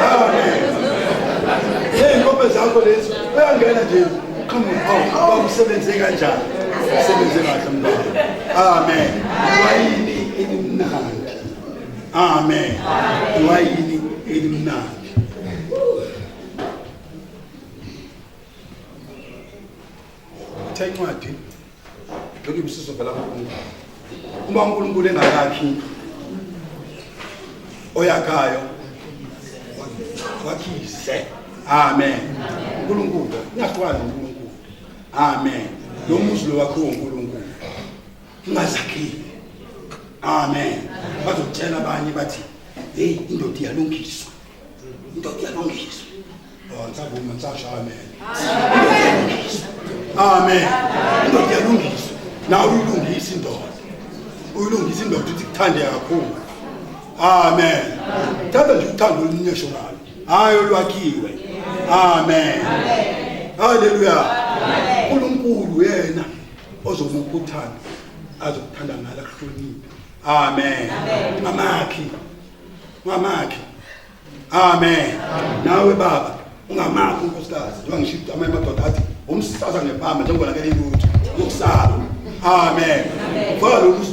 Amen. Hey, ngoba zakho lezi uyangena nje come on bakusebenze kanjani usebenze kahle mntwana. Amen. Wayini elimnandi. Amen. Wayini elimnandi. Take incwadi lokhu ibisizo vela kuNkulunkulu. Uma uNkulunkulu engakakhi oyakayo wakhise. Amen. uNkulunkulu ngiyakwazi uNkulunkulu. Amen. Lo muzi lo wakho uNkulunkulu. Ungazakhile. Amen. Bazotshela abanye bathi hey indoda iyalungiswa. Indoda iyalungiswa. Ngizabuma ngisasho amen. Amen. Indoda iyalungiswa. Nawe ulungisa indoda. Ulungisa indoda uthi kuthande kakhulu. Amen. Thatha nje uthando olunyesho ngalo. Hayi olwakhiwe. Amen. Hallelujah. uNkulunkulu yena ozomupha uthando azokuthanda ngala kuhlonipha. Amen. Ngamakhi. Amen. Nawe baba ungamakhi unkosikazi njengoshito amadoda athi umsisaza ngempama njengoba ke lutho yokusaba. Amen. Vala lolu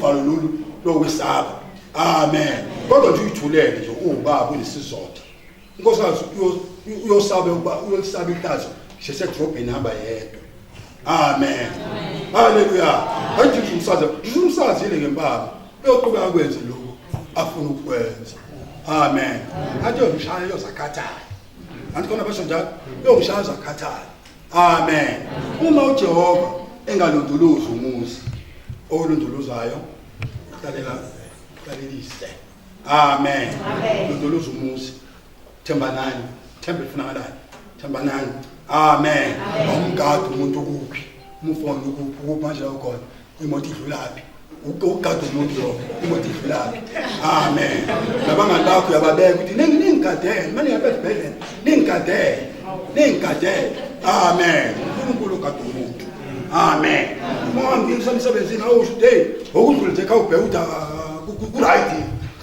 lolu lokwesaba. Amen. Kodwa nje uyithulele nje ubaba unesizotha. Inkosikazi uyosaba uyosaba itazo shese drobheni hamba yedwa. Amen. Hallelujah. Hayi umsazi ile ngempama uyoqhubeka kwenze lokho afuna ukwenza. Amen. Athi umshaya yozakhathala. Anti khona basho njalo uyomshaya zakhathala. Amen. Uma uJehova engalondolozi umuzi olondolozayo qalelise. Amen. Londoloza umuzi. Thembanani. Thembe lifunakalani. Thembanani. Amen. Umgadi umuntu ukuphi. Umfona ukuphi manje ukhona. Imoto idlulapi. Ukugada umuntu lo. Imoto idlulapi. Amen. Labangani bakho uyababeka ukuthi ningigadele. Manje ngiyabezibhedlela. Ningigadele. Amen. uNkulunkulu ugada umuntu. Amen. Uma ngisemsebenzini awusho hey okudlule nje khawubheka ukuthi ku right.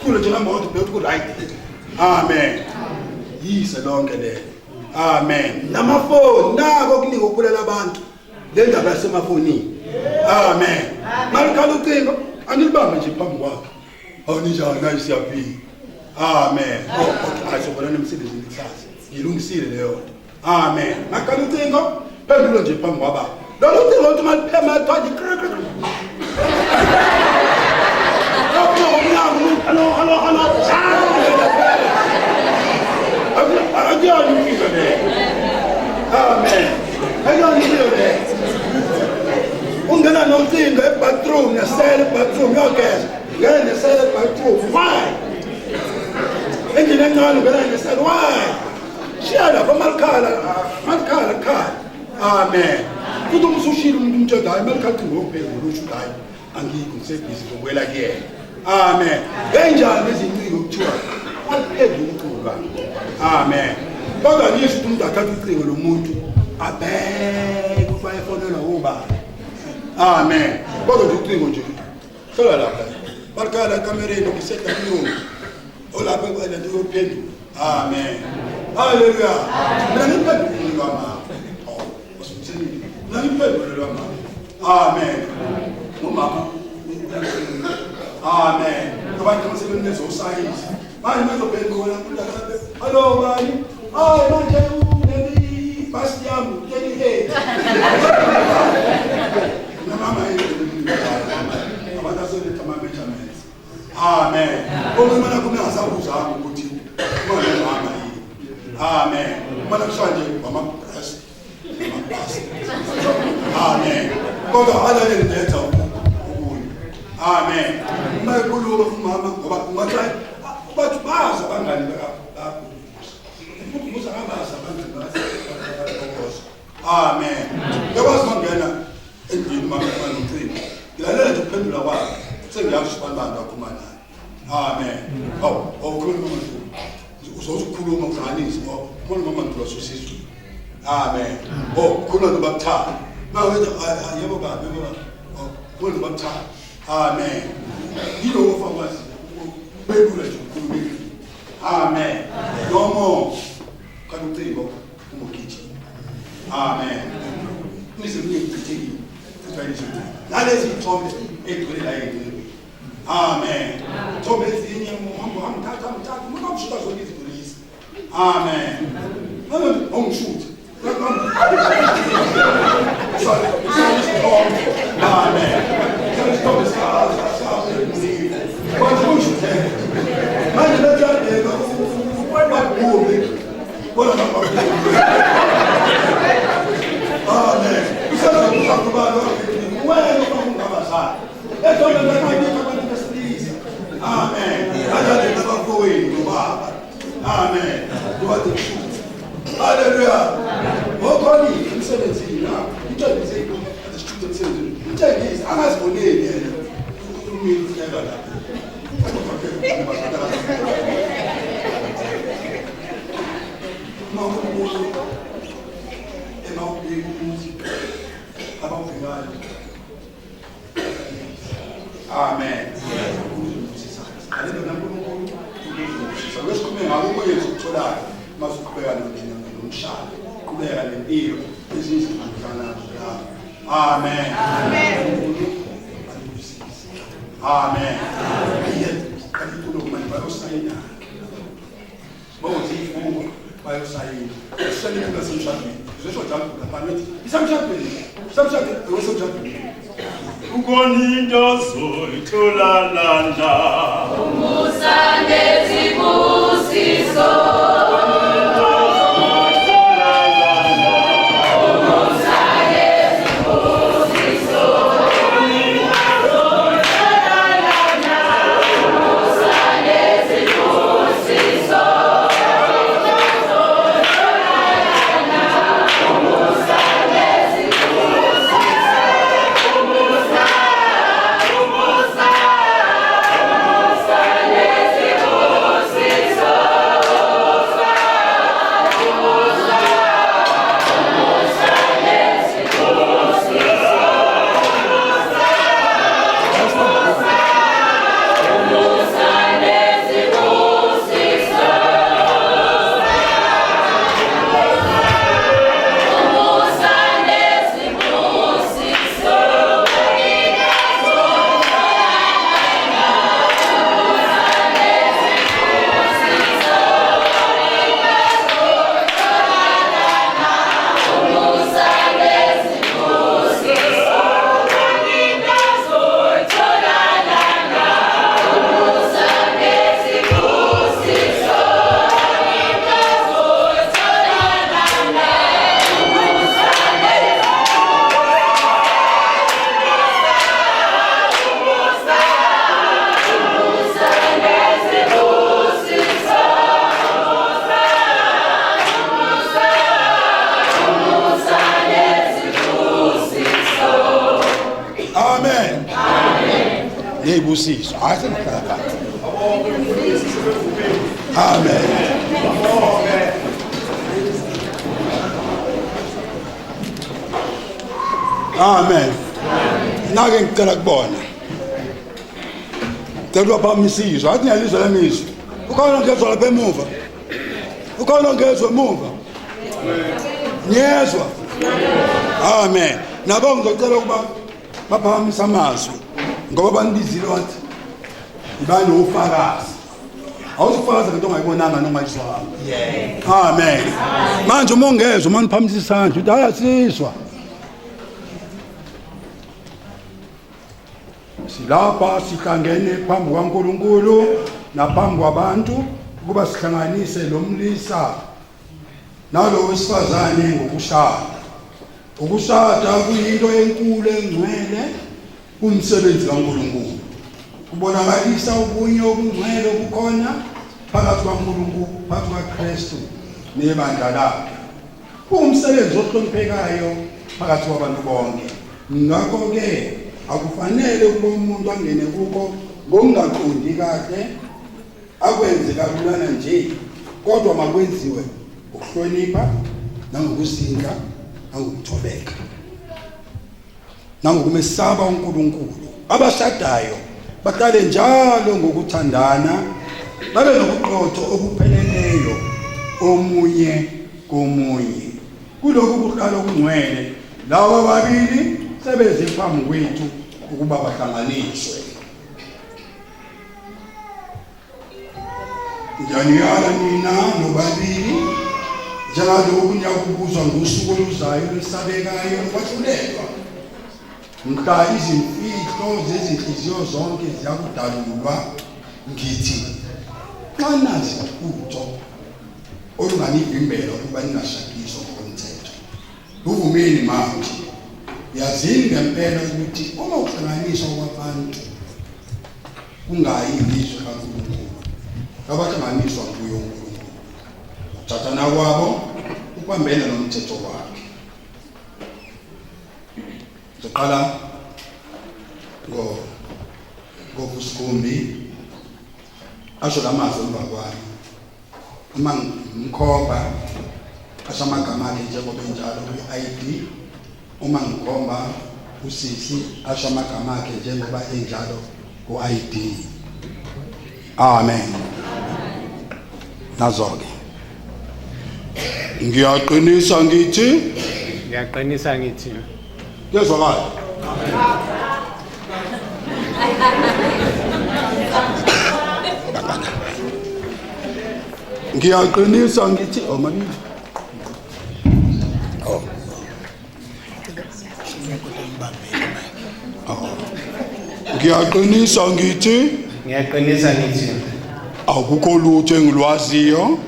Kule nje noma ubheka ukuthi ku right. Amen. Yise lonke le. Amen. Namafoni nako kunika ukubulela abantu le ndaba yasemafonini. Amen. Malikhala ucingo anilibambe nje phambi kwakhe. Awunjani nayi siyaphila. Amen. Ayisobona nemsebenzini kusasa. Ngilungisile leyo nto. Amen. Malikhala ucingo phendulo nje phambi kwaba. Lolu ucingo uthi maliphema athwaje krek. Hello. Amen. Ungena nocingo ebathroom nesele bathroom yogeza. Ngene nesele bathroom. Why? Endine encane ngena nesele why? Shiyala malikhala ekhaya. Amen. Futhi umsushilo umuntu umtshela hayi malikhala ngophela lusho hayi angikho ngisebhizi ngokwela kuyena. Amen. Kanjani izinciko kuthiwa aphezulu ukucuba. Amen. Kodwa ngisho ukuthi umuntu athatha ucingo lomuntu abeke ukuba efonela ubaba. Amen. Kodwa nje ucingo nje. Hlala lapha. Balikhala ekamereni ngiseta kunyungu. Olapha kwena nje uphendula. Amen. Hallelujah. Mina ngiphendula mama. Usithini? Mina ngiphendula mama. Amen. Umama. Amen. Abantu basebenza ezosayensi. Manje bazobheka khona umuntu hello bani. Hayi manje uneli basi yami yeni hey. Mama abantu asebenza ama-measurements. Amen. Uma kumele ngasabuza ukuthi manje mama yini. Amen. Uma kushanje ama-breast. Amen. Kodwa alale ndetha ukunye. Amen. Uma ekhuluma umama ngoba ungathi bathi baza abangani bakaBhukuza. uBhukuza akabaza abangani bakaBhukuza. Amen. Yakwazi mangena endlini makhona noChiko. Ngilalela nje ukuphendula kwakhe. Sengiyazi abantu akhuluma naye. Amen. Ukhuluma manje. Uzokhuluma ukuhlanganisa ngoba mama ngilosisizo. Amen. Khuluma noBabthana. Mawethu yebo baba yebo. Khuluma noBabthana. Amen. Yilo ofakwazi. Bebula nje ukhuluma. Amen. Nomo kaluciko umugiji. Amen. Nizimile kuthiki. Kufanele nalezi thombe egcwele la yini. Amen. Thombe ezinye uhambo mthatha umushuta zonke izibulisi. Amen. Noma umshuta. Amen. Thombe manje lejadeka ubabhumi bona amen isazo kusakubalo wena ungabazali ethombe lakabika abantu besilisa amen ajade nabafowenu baba amen kwathi kushuthi haleluya ngokhoni emsebenzini la utshengise isithuthi emsebenzini utshengise angaziboneli yena ukhulumile uyela la Amen. Sawesikume ngako kwethu ukutholayo masuqhubeka nomshado. Qhubeka nempilo ezizimana la. Amen. Amen. Amen. Kanikulo manje bayosayina. Bonzifungo bayosayina. Sisele kusemshadweni. Zisho njalo lapha isamshadweni. Isamshadweni wesemshadweni. Ukoninto zoyitholalanda umusa nezibusiso Nebusiso. Amen. Amen. Nake ngicela kubona. Cela bamisizwe. Athi ngiyalizwa lemizwa. Ukhona ngezwe lapha emuva. Ukhona ngezwe emuva. Nyezwa. Amen. Nabo ngizocela ukuba baphakamisa amazwi. Ngoba banibizile wathi ibani ufakazi. Awuzufakaza into ongayibonanga noma ongayizwanga. Amen. Manje uma ungezwe uma niphakamisa isandla uthi ayasizwa. Silapha sihlangene phambi kwaNkulunkulu naphambi kwabantu ukuba sihlanganise lo mlisa nalo wesifazane ngokushada. Ukushada kuyinto enkulu engcwele umsebenzi kaNkulunkulu. Kubonakalisa ubunye obungcwele obukhona phakathi kwaNkulunkulu phakathi kwaKristu nebandla lakhe. Umsebenzi ohloniphekayo phakathi kwabantu bonke. Ngakho ke akufanele ukuba umuntu angene kuko ngokungaqondi kahle akwenze kalulana nje, kodwa makwenziwe ukuhlonipha nangokuzinga nangokuthobeka nangokumesaba uNkulunkulu. Abashadayo bahlale njalo ngokuthandana, babe nobuqotho obupheleleyo omunye komunye. Kulokhu kuhlala okungcwele laba babili sebeze phambi kwethu ukuba bahlanganiswe. Ngiyaniyala nina nobabili njengalokhu niyakubuzwa ngosuku oluzayo lwesabekayo lokwahlulelwa. Mhla izimfihlo zezinhliziyo zonke ziyakudalulwa, ngithi xa nazi utho olunganivimbela ukuba ningashadiswa ngokomthetho, luvumeni manje. Yazini ngempela ukuthi uma ukuhlanganiswa kwabantu kungayi ilizwe kaNkulunkulu, abahlanganiswa nguye uNkulunkulu, ukuthathana kwabo ukubambela nomthetho wakhe. Siqala ngokusikhumbi asho lamazwi emva kwami. Uma ngimkhomba asho amagama akhe njengoba enjalo kwi-ID. Uma ngikhomba usisi asho amagama akhe njengoba enjalo ku-ID. Amen. Nazo-ke ngiyaqinisa ngithi kuyezwakala. Ngiyaqinisa ngithi mabili. Ngiyaqinisa ngithi akukho lutho engilwaziyo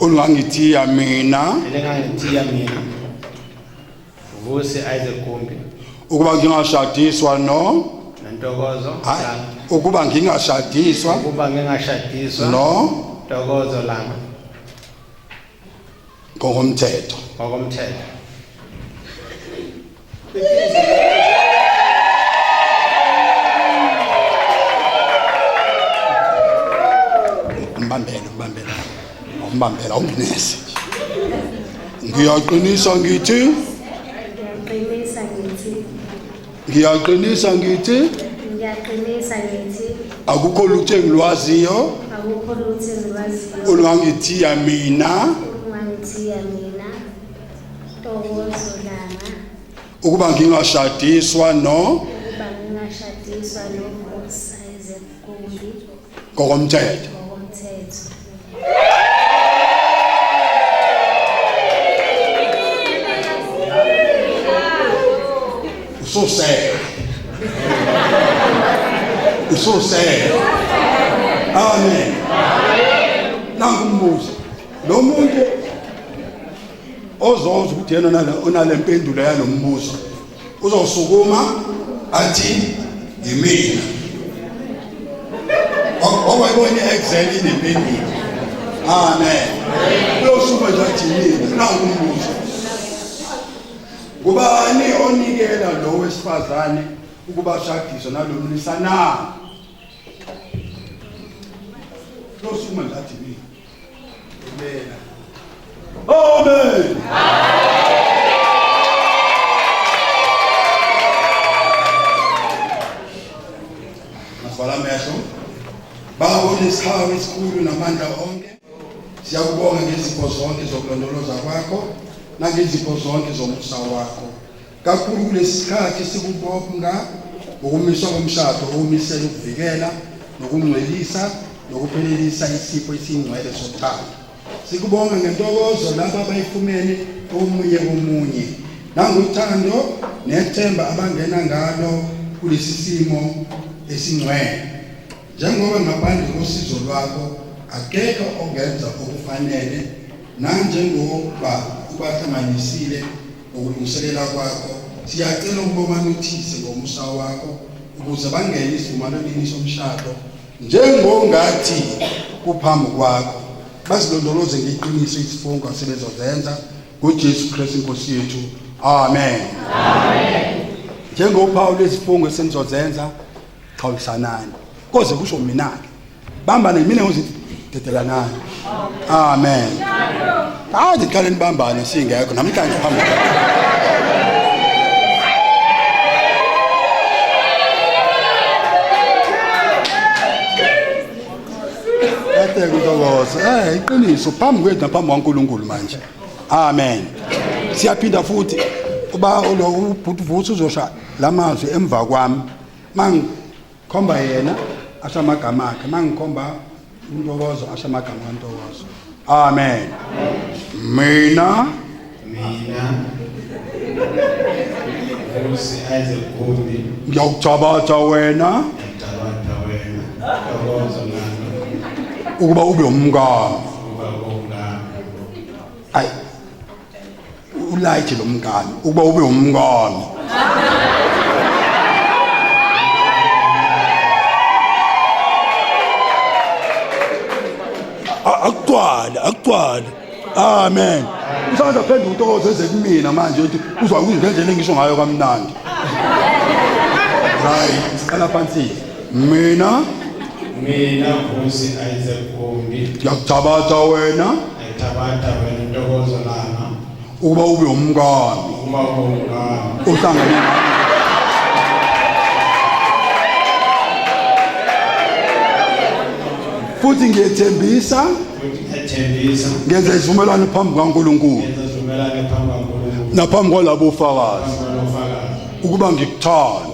olungangithiya mina Vusi Isaac Kumbi ukuba ngingashadiswa Ntokozo ukuba ngingashadiswa Ntokozo Langa ngokomthetho. Mbambela umnesi. Ngiyaqinisa ngithi akukho lutho engilwaziyo olungangithiya mina Ntokozo Langa ukuba ngingashadiswa noVusi Isaac Kumbi ngokomthetho. So sad. Amen. Nangumbuzo lo muntu ozozwa ukuthi yena onale mpendulo yalo mbuzo uzosukuma athi yimina. Okwayibona exile inempendulo. Amen. Uyosukuma nje athi yimina. Nangumbuzo kubani onikela lo wesifazane ukuba shadiswe nalo mlisa na? Losuma ngathi mina. Amen. Maswala mehlo. Bawona isihawu esikhulu namandla onke. Siyakubonga ngezipho zonke zokulondoloza kwakho nangezipho zonke zomusa wakho. Kakhulu kulesikhathi sikubonga ukumiswa komshado okumisela ukuvikela nokungcwelisa nokuphelelisa isipho esingcwele sothando. Sikubonga ngentokozo laba abayifumene omunye komunye nangothando nethemba abangena ngalo kulesi simo esingcwele. Njengoba ngaphandle kosizo lwakho akekho ongenza okufanele nanjengoba ubahlanganisile ukulungiselela kwakho, siyacela ukuba banothise ngomusa wakho ukuze bangene isivumelwaneni somshado njengongathi kuphambi kwakho basilondoloze ngeqiniso isifungo asebezozenza ngoJesu Kristu inkosi yethu. Amen. Amen. Njengophawu lesifungo esenizozenza xawisanani koze kusho mina ke bambane mina ngizothi dedelanani. Amen. Hayi qale nibambane singekho namhlanje phambili. Kutokoza iqiniso phambi kwethu naphambi kwaNkulunkulu manje. Amen. Siyaphinda futhi uba lo ubhutuvuthu uzosha lamazwi emva kwami mangikhomba yena ashamagama akhe mangikhomba uNtokozo ashamagama kaNtokozo. Amen. Mina Nkosi Isaac Gumbi ngiyakuthabatha wena Ntokozo nami ukuba ube umngane. Ayi ulayithe lo mngane ukuba ube umngane. Akugcwale. Amen. Usanda phendula uNtokozo eze kumina manje uthi uzwa ngendlela engisho ngayo kamnandi. Right, siqala phansi. Mina Nkosi Isaac Gumbi ngiyakuthabatha wena Ntokozo nami ukuba ube umngane uhlangane nami. Futhi ngiyethembisa ngenza isivumelwano phambi kwaNkulunkulu naphambi kwalabo ufakazi ukuba ngikuthanda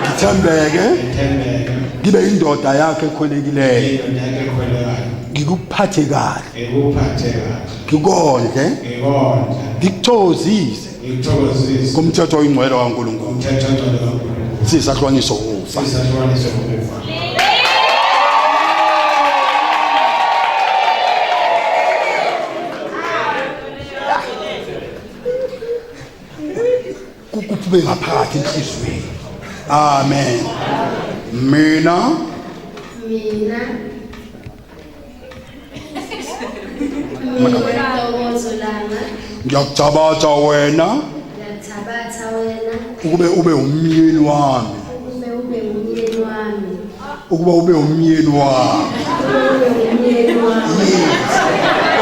ngithembeke ngibe indoda yakhe ekholekileyo ngikuphathe kahle ngikondle ngikuthokozise ngomthetho oyingcwele kaNkulunkulu sisahlwaniso ukufa. Kuphume ngaphakathi enhliziyweni. Amen. Mina Ntokozo langa ngiyakuthabatha wena ukube ube umyeni wami. Ukuba ube umyeni wami.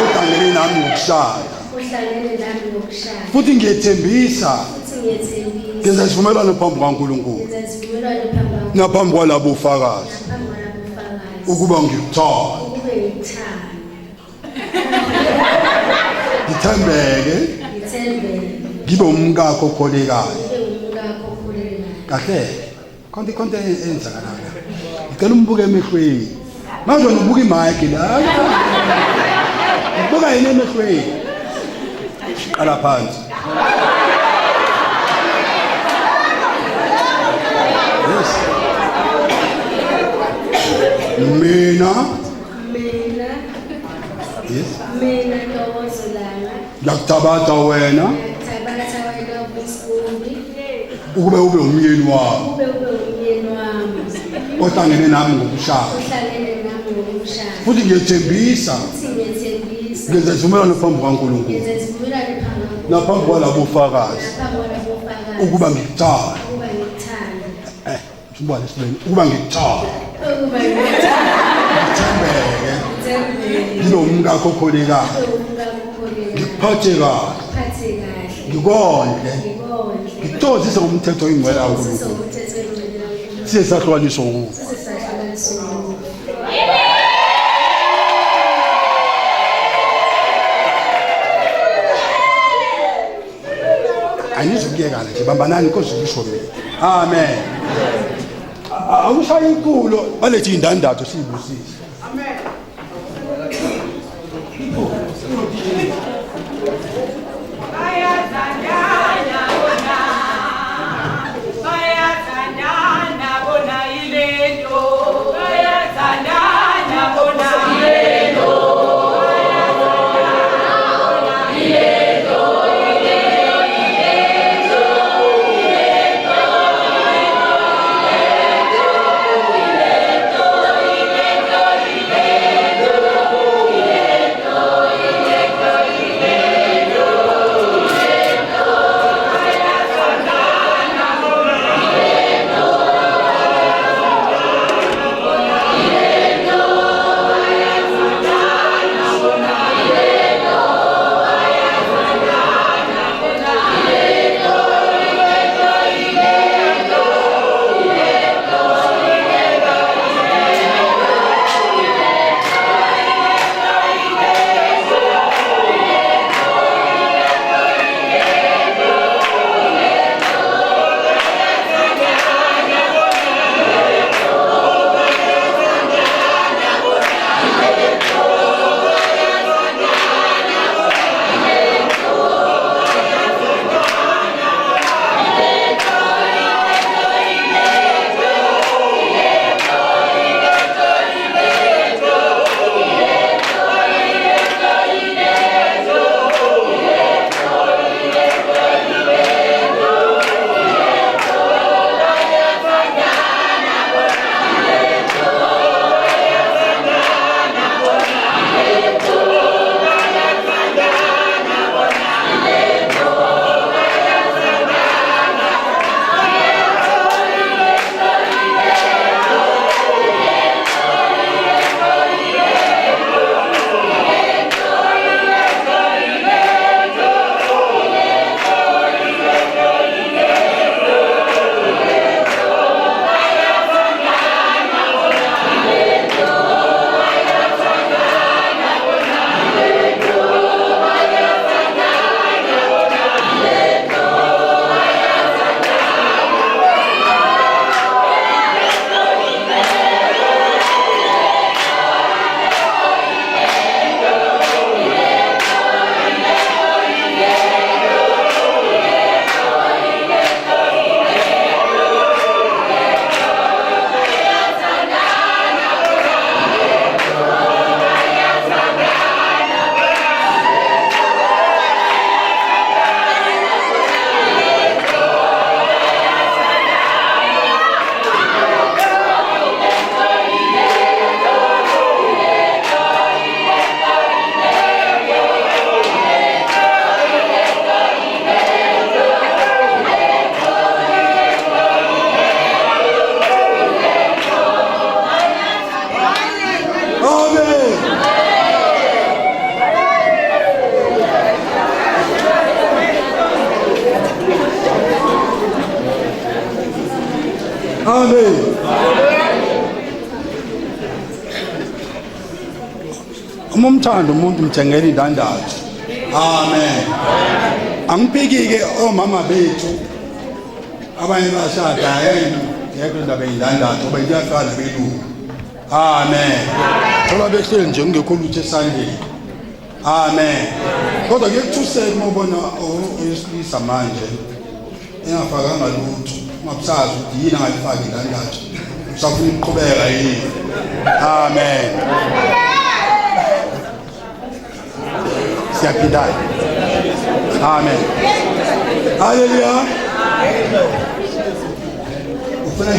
Uhlangene nami ngokushada. Futhi ngiyethembisa ngenza isivumelwano phambi kwaNkulunkulu naphambi kwalabo ufakazi ukuba ngikuthanda ngithembeke ngibe umkakho okholekayo. Kahle konke enzakalayo ngicela umbuke emehlweni manje ubuka imike la ubuka yini emehlweni qala phansi. Yes. Mina yes. Ntokozo langa ngiyakuthabatha wena ukube ube umyeni wami ohlangene nami ngokushada. Futhi ngiyethembisa ngenza isivumelwano phambi kwaNkulunkulu naphambi kwalabo ufakazi ukuba ngikuthanda. Sibone sibeni ukuba ngikuthanda ngithembeke ngibe umkakho okholekayo ngikuphathe kahle ngikondle ngithokozise ngomthetho oyingcwele kaNkulunkulu sisahlwaniso ukufa. Anizukuyeka nje bambanani inkosi ukusho mina. Amen. Awushaya inkulu balethi indandatho siyibusise. Amen. Amen. Uma umthanda umuntu mthengela indandatho. Amen. Angibheki-ke omama bethu abanye bashada ngekho indaba ey'ndandatho ngoba kuyafana belungu. Amen. Thola behleli nje kungekho lutho esandleni. Amen. Kodwa kuyekuthusela uma ubona owesilisa manje engafakanga lutho, ungabusazi ukuthi yini angalifaki indandatho, usafuna ukuqhubeka yini. Amen. Siyaphindana. Amen. Hallelujah. Ufuna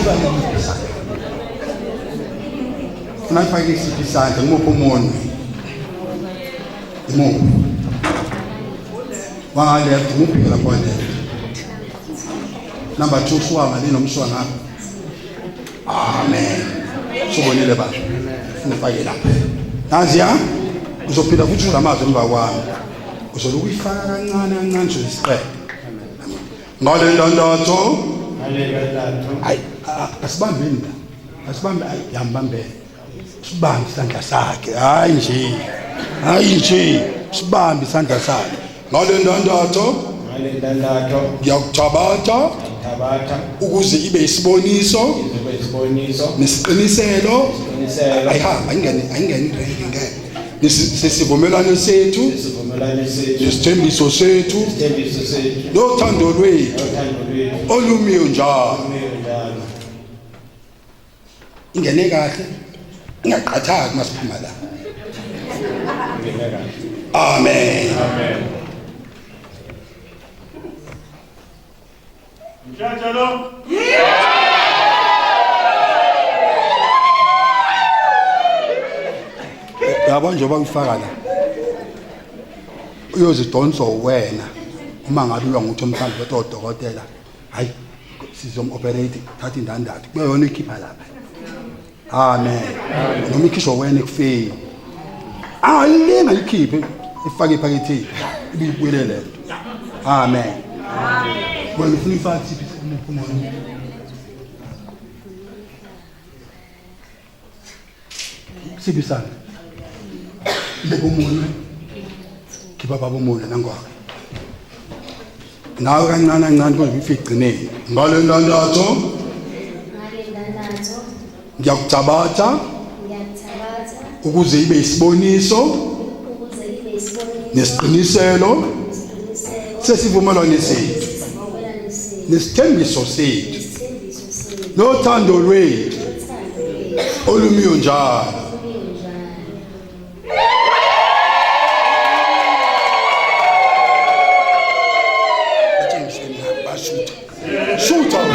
ifake isiphi isandla ngimuphi umuntu? Imuphi? Wangaleft, ngimuphi lapho waleft? Number 2 swanga linomswa ngapha. Amen. Sobonile baba. Ufake lapha. Naziya uzophinda futhi ulamazwi emva kwami. Uzoloku uyifaka kancane kancane nje isiqede. Ngale ndandatho. Hayi, asibambeni la. Asibambe yambambele. Sibambe isandla sakhe. Hayi nje. Sibambe isandla sakhe. Ngale ndandatho. Ngiyakuthabatha ukuze ibe isiboniso nesiqiniselo. Ayihamba ayingeni sesivumelwano sethu, nesithembiso sethu, nothando lwethu olumiyo njalo. Ingene kahle, ingaqhathaki masiphuma la. Amen. Njalo. Yabo njengoba ngifaka la. Uyozidonsa wena uma ngabe uya nguthi mhlawumbe bethi odokotela, hayi sizomoperate thatha indandatho. Kuyona ikhipha lapha. Amen. Noma ikhishwa wena ekufeni. Ayilinga ikhiphe ifake ephaketheni ibuyele lento. Amen. Wena ufuna ifake siphi umuntu? Sibisana. Baba umunwe. Khiba baba umunwe nangwakhe. Nawe kancane kodwa ifiqineni. Ngale ndandatho. Ngiyakuthabatha ukuze ibe isiboniso nesiqiniselo sesivumelwano sethu nesithembiso sethu nothando lwethu olumiyo njalo. Shoot out.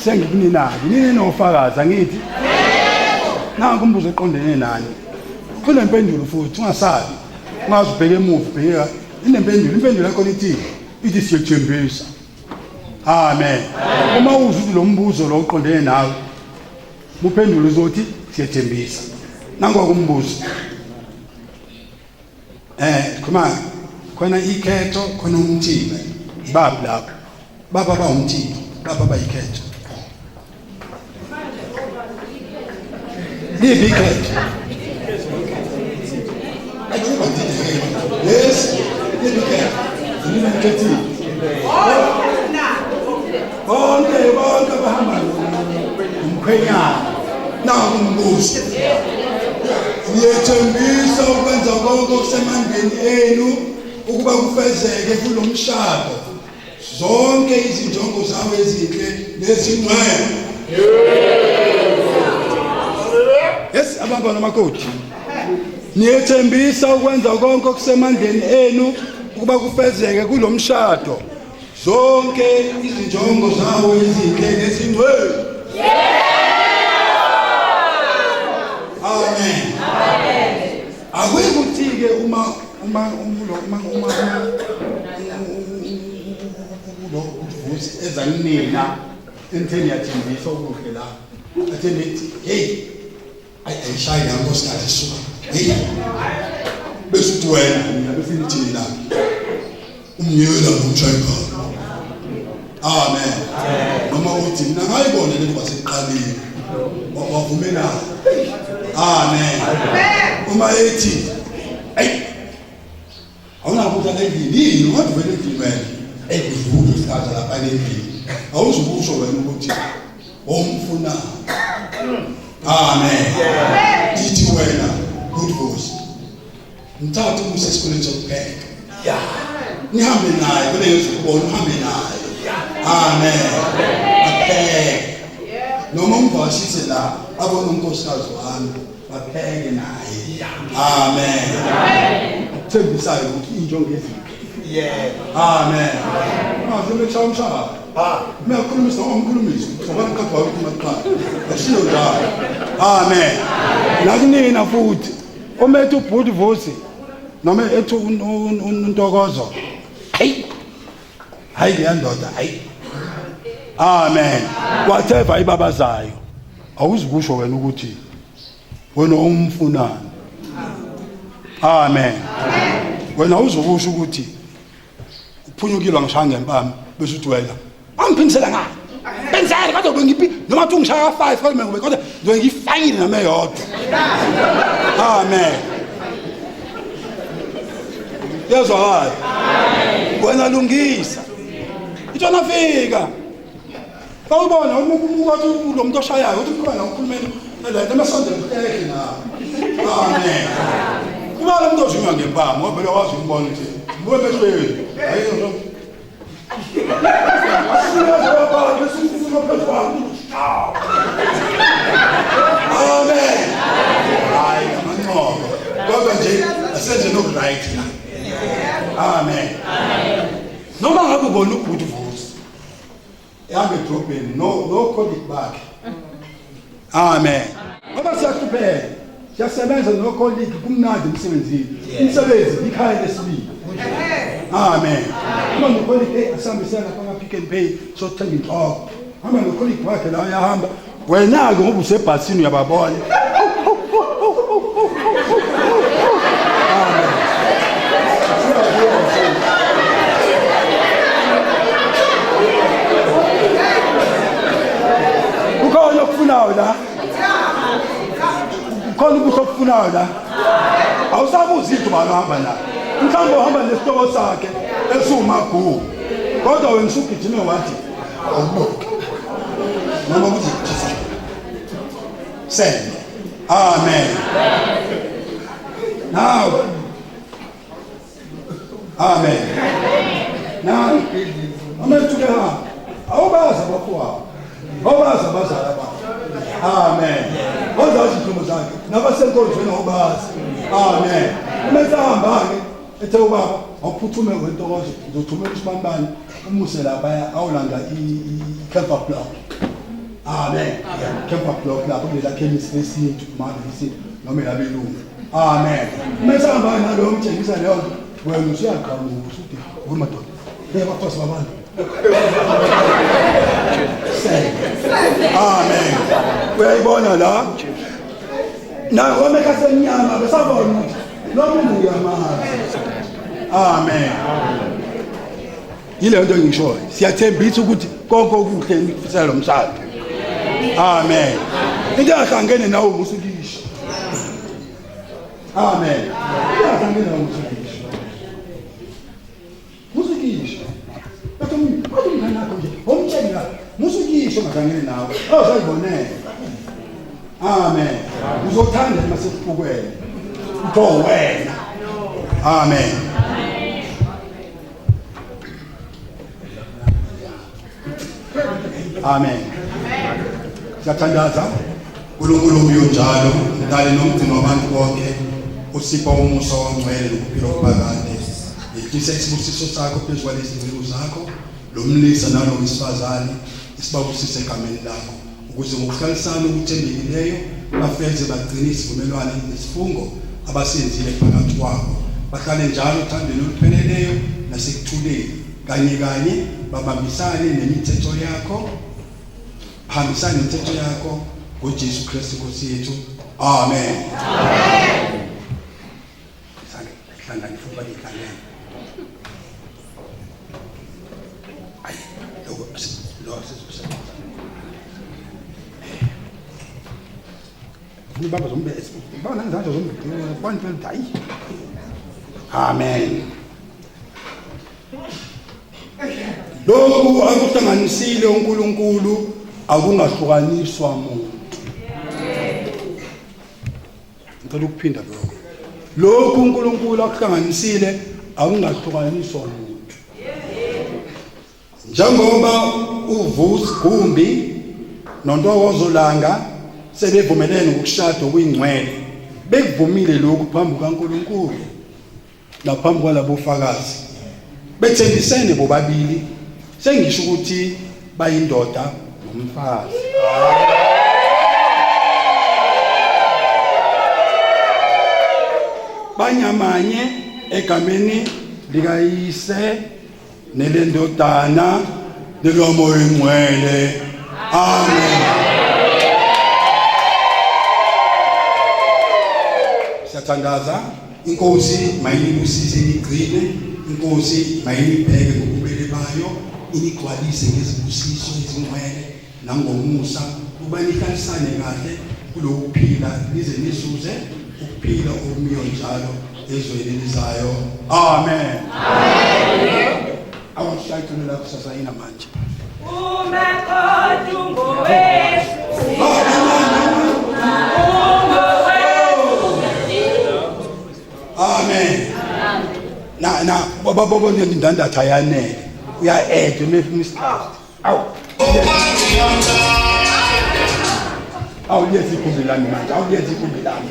Sengikuninabi nini nofakazi angithi nanku umbuzo eqondene nani kunempendulo futhi ungasabi ungazi ubheke emuva ubheka impendulo yakho ithi siyethembisa. Amen. Uma uzwe ukuthi lo mbuzo lo uqondene nawe uphendula uzothi siyethembisa. Nangu akumbuzo khona ikhetho khona umthimba baba lapho baba bawumthimba baba bayikhetho. Live ikhetho. Yes, live ikhetho. Bonke bahamba umkhwenyana nangu umbuzo. Siyethembisa ukwenza konke okusemandleni enu ukuba kufezeke kulo mshado zonke izinjongo zawo ezinhle nezingcwele. abantwana makoti niyethembisa ukwenza konke okusemandleni enu ukuba kufezeke kulomshado zonke izinjongo zawo ezinhle nezingcwele. Amen. Akuyikuthi-ke uma uvusi eza kunina entheni yathembisa okuhle la athembe ethi hey ayishayi la nkosikazi suka hey bese uthi wena mina bese nithini la umnyela nomshayikha. Amen. Noma uthi mina ngayibona lento basekuqaleni wavumelana. Amen. Uma ethi hey awunakuthi endlini ngoba vele endlini wena kuzulu isikhathi lapha endlini awuzukusho wena ukuthi omfuna. Amen. Ithi wena good voice mthatha umse esikoleni sokupheka nihambe naye kule yezokubona uhambe naye. Amen. Apheke noma umvashise la abona unkosikazi wami bapheke naye. Amen. Thembisayo ukuthi injongo eziphi. Amen. Manje lechaya umshaka mina ukhulumisa ngomkhulumisi ngoba ngikaqhwa ukuthi maqala ashiyo la. Amen. Nakunina futhi omethe ubhuti vosi noma ethi untokozo hayi ngiyandoda hayi. Amen. Whatever ibabazayo awuzikusho wena ukuthi wena umfunani. Amen. Wena uzokusho ukuthi uphunyukilwa ngishaya ngempama bese uthi wena angiphindisela ngayo benzele kodwa ngiphi noma uthi ngishaya 5 kodwa ngobe kodwa ngifayile nami eyodwa. Amen. Yazwakala. Wena lungisa itona fika awubona ukuthi lo muntu oshayayo uthi kukhona ukhulumeni lento emasondela kuhleke na. Amen. Kuba lo muntu ozinywa ngempama ngoba phela wazi umbona nje ngoba behleli hayi Amen. Hayi amanqobo kodwa nje asenze no right la. Amen. Noma ngabe ubona ubhuti vusi ehambe edrobheni no colleague bakhe. Amen. Ngoba siyahlupheka siyasebenza no colleague kumnandi emsebenzini. Umsebenzi ikhaya lesibili. Amen. Uma no colleague asambisana kwa Pick n Pay so thenga inhloko. Hamba no colleague wakhe la uyahamba wena ke ngoba usebhasini uyababona. Ukhona okufunayo la. Ukhona ukufunayo la. Awusabuzi into bahamba la. Mhlawumbe uhamba nesitoko sakhe esumagu. Kodwa wena usugijime wathi awubuke. Noma ukuthi send. Amen. Now. Amen. Now. Amen together. Awubaza bafowabo. Awubaza abazali babo. Amen. Wazazi izinto zakhe. Nabasenkonzweni awubaza. Amen. Umethamba ke ethe ubaba awuphuthume ngentokozo uzothumela usibambani umuse lapha awulanda i-camper block. Amen. Camper block lapho kulela chemist lesintu manje isintu noma yabelungu. Amen. Umethamba nalo umtshengisa leyo nto wena usiyaqhamuka usuthi kumadoda bafasi babantu. Amen. Uyayibona la na wameka senyama besabona ukuthi lo muntu uyamazi. Amen. Yile nto ngisho siyathembisa ukuthi konke okuhle ngifisela lo mshado. Amen. Into ahlangene nawo musukisho. Amen. Ahlangene nawo musukisho. Musukisho. Kodwa umnganakho nje omtshela musukisho ngahlangene nawe. Awuzayibonela. Amen. Uzothanda masekuphukweni. Utho wena. Amen. Amen. Siyathandaza uNkulunkulu umyonjalo udale nomgcino wabantu bonke usipha umusa wangcwele nokuphila okuphakade yehlisa isibusiso sakho phezu kwalezingcebo zakho lomlisa nalo wesifazane isibabusise egameni lakho ukuze ngokuhlalisana ukuthembekileyo bafeze bagcine isivumelwano nesifungo abasenzile phakathi kwabo bahlale njalo uthandweni olupheleleyo nasekuthuleni kanye babambisane nemithetho yakho bahambisane nemithetho yakho ngoJesu Kristu Nkosi yethu amen sange ngifuna bayikhangela ayi lo sesibusebenza ni baba zombese bana ngizanzo zombese one twelve dayi amen lokhu akuhlanganisile uNkulunkulu akungahlukaniswa umuntu ngicela ukuphinda lokhu uNkulunkulu akuhlanganisile akungahlukaniswa umuntu njengoba uVusi Gumbi noNtokozo Langa sebevumelene ngokushada okuyingcwele bekuvumile lokhu phambi kaNkulunkulu naphambi kwalabo ufakazi bethembisene bobabili sengisho ukuthi bayindoda nomfazi banyamanye egameni likayise nelendodana nelomoya oyingcwele amen siyathandaza inkosi mayibusise igcine inkosi mayibheke ngobubele bayo inigcwalise ngezibusiso ezingcwele nangomusa kuba nihlalisane kahle kulokuphila lize nizuze ukuphila okumiyonjalo ezweni elizayo amen amen awushayithulela kusasayina manje amen na baba ndindandatha yanele uya-ede nefiniscast awuyenza igumbi lami manje awuyenza igumbi lami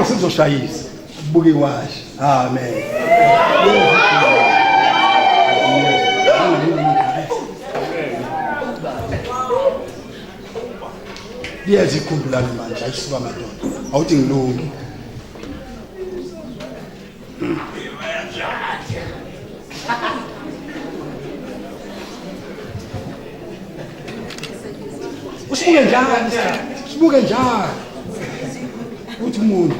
sizoshayisa buke washe amen liyenza igumbi lami manje ayisuka madoda awuthi ngilungi sibuke njalo uthi umuntu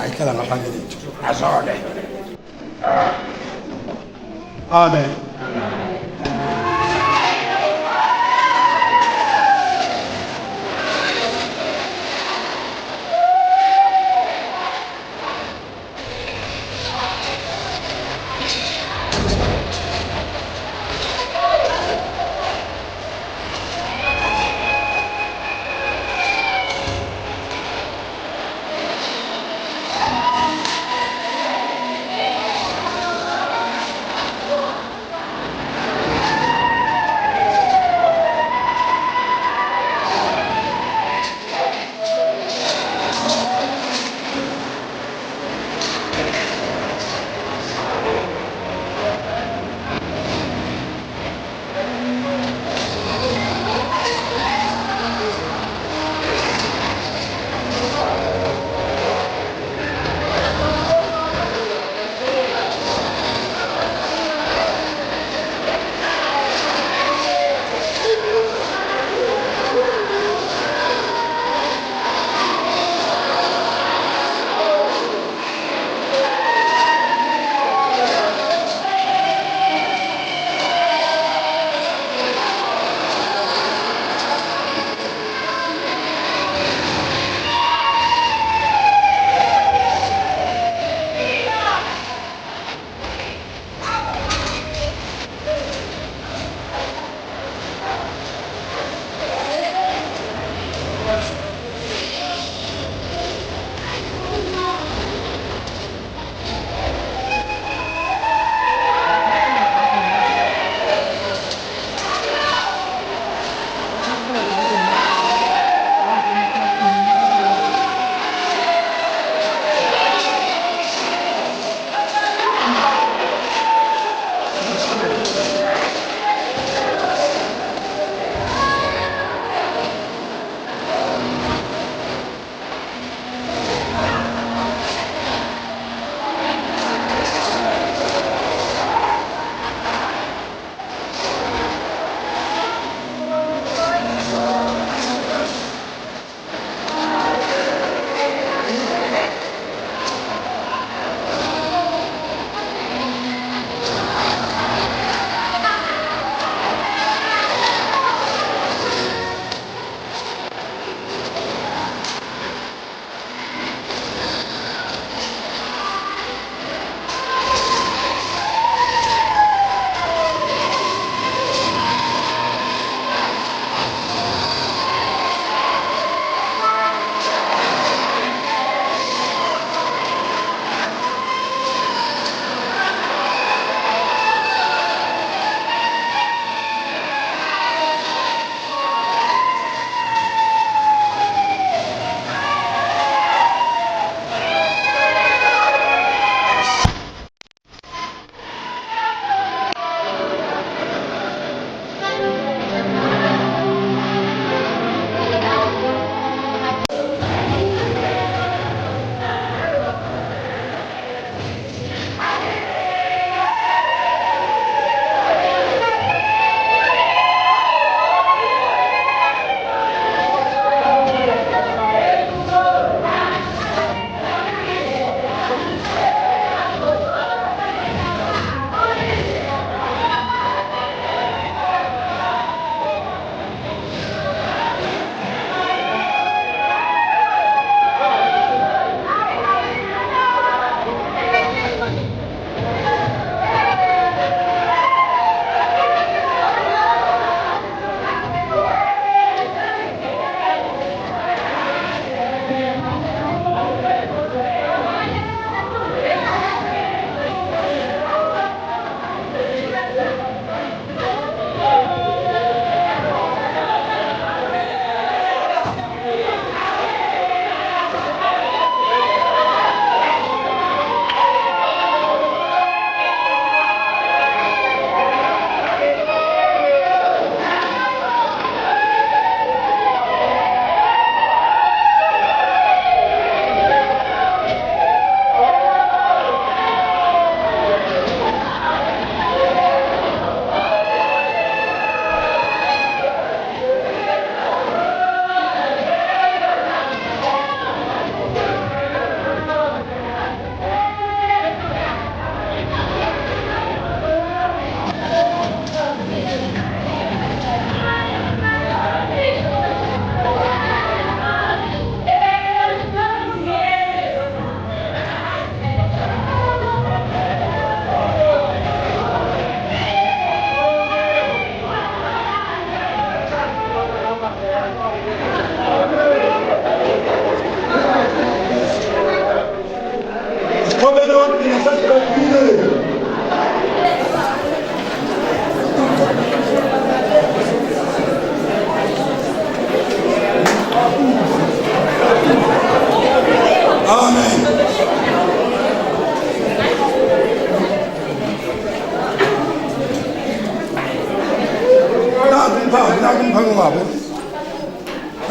ayikhala ngaphandle lethu azole amen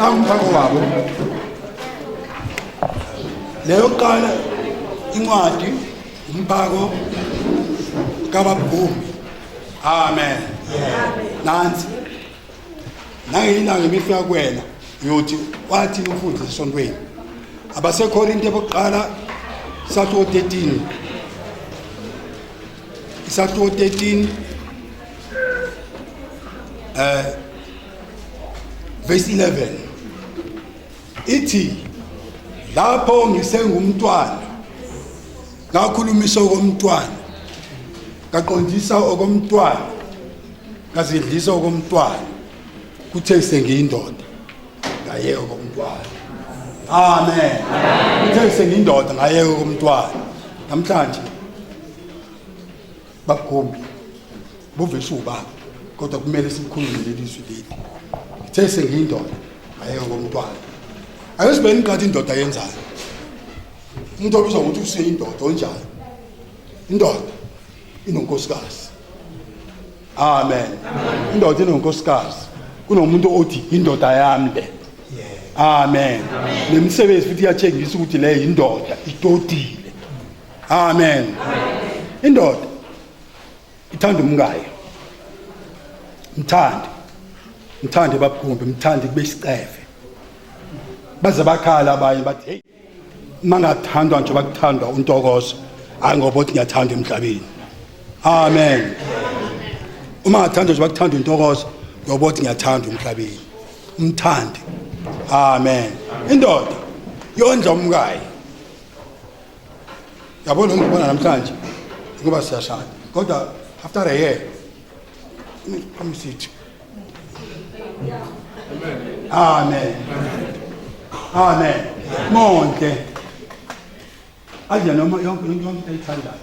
Umphako wabo leyo qala incwadi umphako kaBabhumi. Amen. Nansi nangiyilanga imifika kwena uyothi wathi umfundisi esontweni abaseKorinte bokuqala isahluko 13 isahluko 13 verse 11 ithi lapho ngisengumntwana ngakhulumisa okomntwana ngaqondisa okomntwana ngazidlisa okomntwana kuthe sengiyindoda ngayeka okomntwana. Amen. Kuthe sengiyindoda ngayeka okomntwana. Namhlanje Babhumi buvese ubaba kodwa kumele sikhulume lelizwi leli. Kuthe sengiyindoda ngayeka okomntwana. Ayosibeni inqathi indoda yenzayo. Umuntu obizwa ukuthi useyindoda onjani? Indoda inonkosikazi. Amen. Indoda inonkosikazi. Kunomuntu othi indoda yami le. Amen. Nemisebenzi futhi iyatshengisa ukuthi le indoda itotile. Amen. Indoda ithanda umngayo. Mthande Babhumi, mthande kube isicefe. Baze bakhala abanye bathi hey mangathandwa nje bakuthandwa uNtokozo hayi ngoba uthi ngiyathanda emhlabeni. Amen. Uma ngathandwa nje bakuthanda uNtokozo ngoba uthi ngiyathanda emhlabeni. Umthande. Amen. Indoda yondla umkayo. Yabona ngibona namhlanje ngoba siyashada kodwa after a year umsithi. Amen. Amen. Monke. Aje noma yonke into ayithandayo.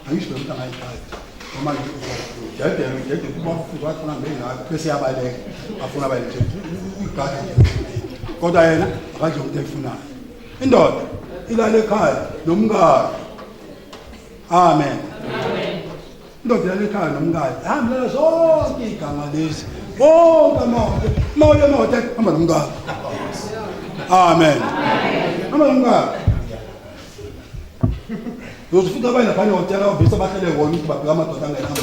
Angisho ukuthi angayithanda. Noma yede kuba ufuna ngena bese yabaleka. Afuna abayithe. Igadi. Kodwa yena akaje umuntu efunayo. Indoda ilale ekhaya nomngane. Amen. Indoda ilale ekhaya nomngane. Hamba zonke igama lezi. Bonke moya hamba nomngane. Amen. Hamba nomngane. Uzofika abanye phana hotel obisa bahlele wona ukuthi babheka amadoda angenamo.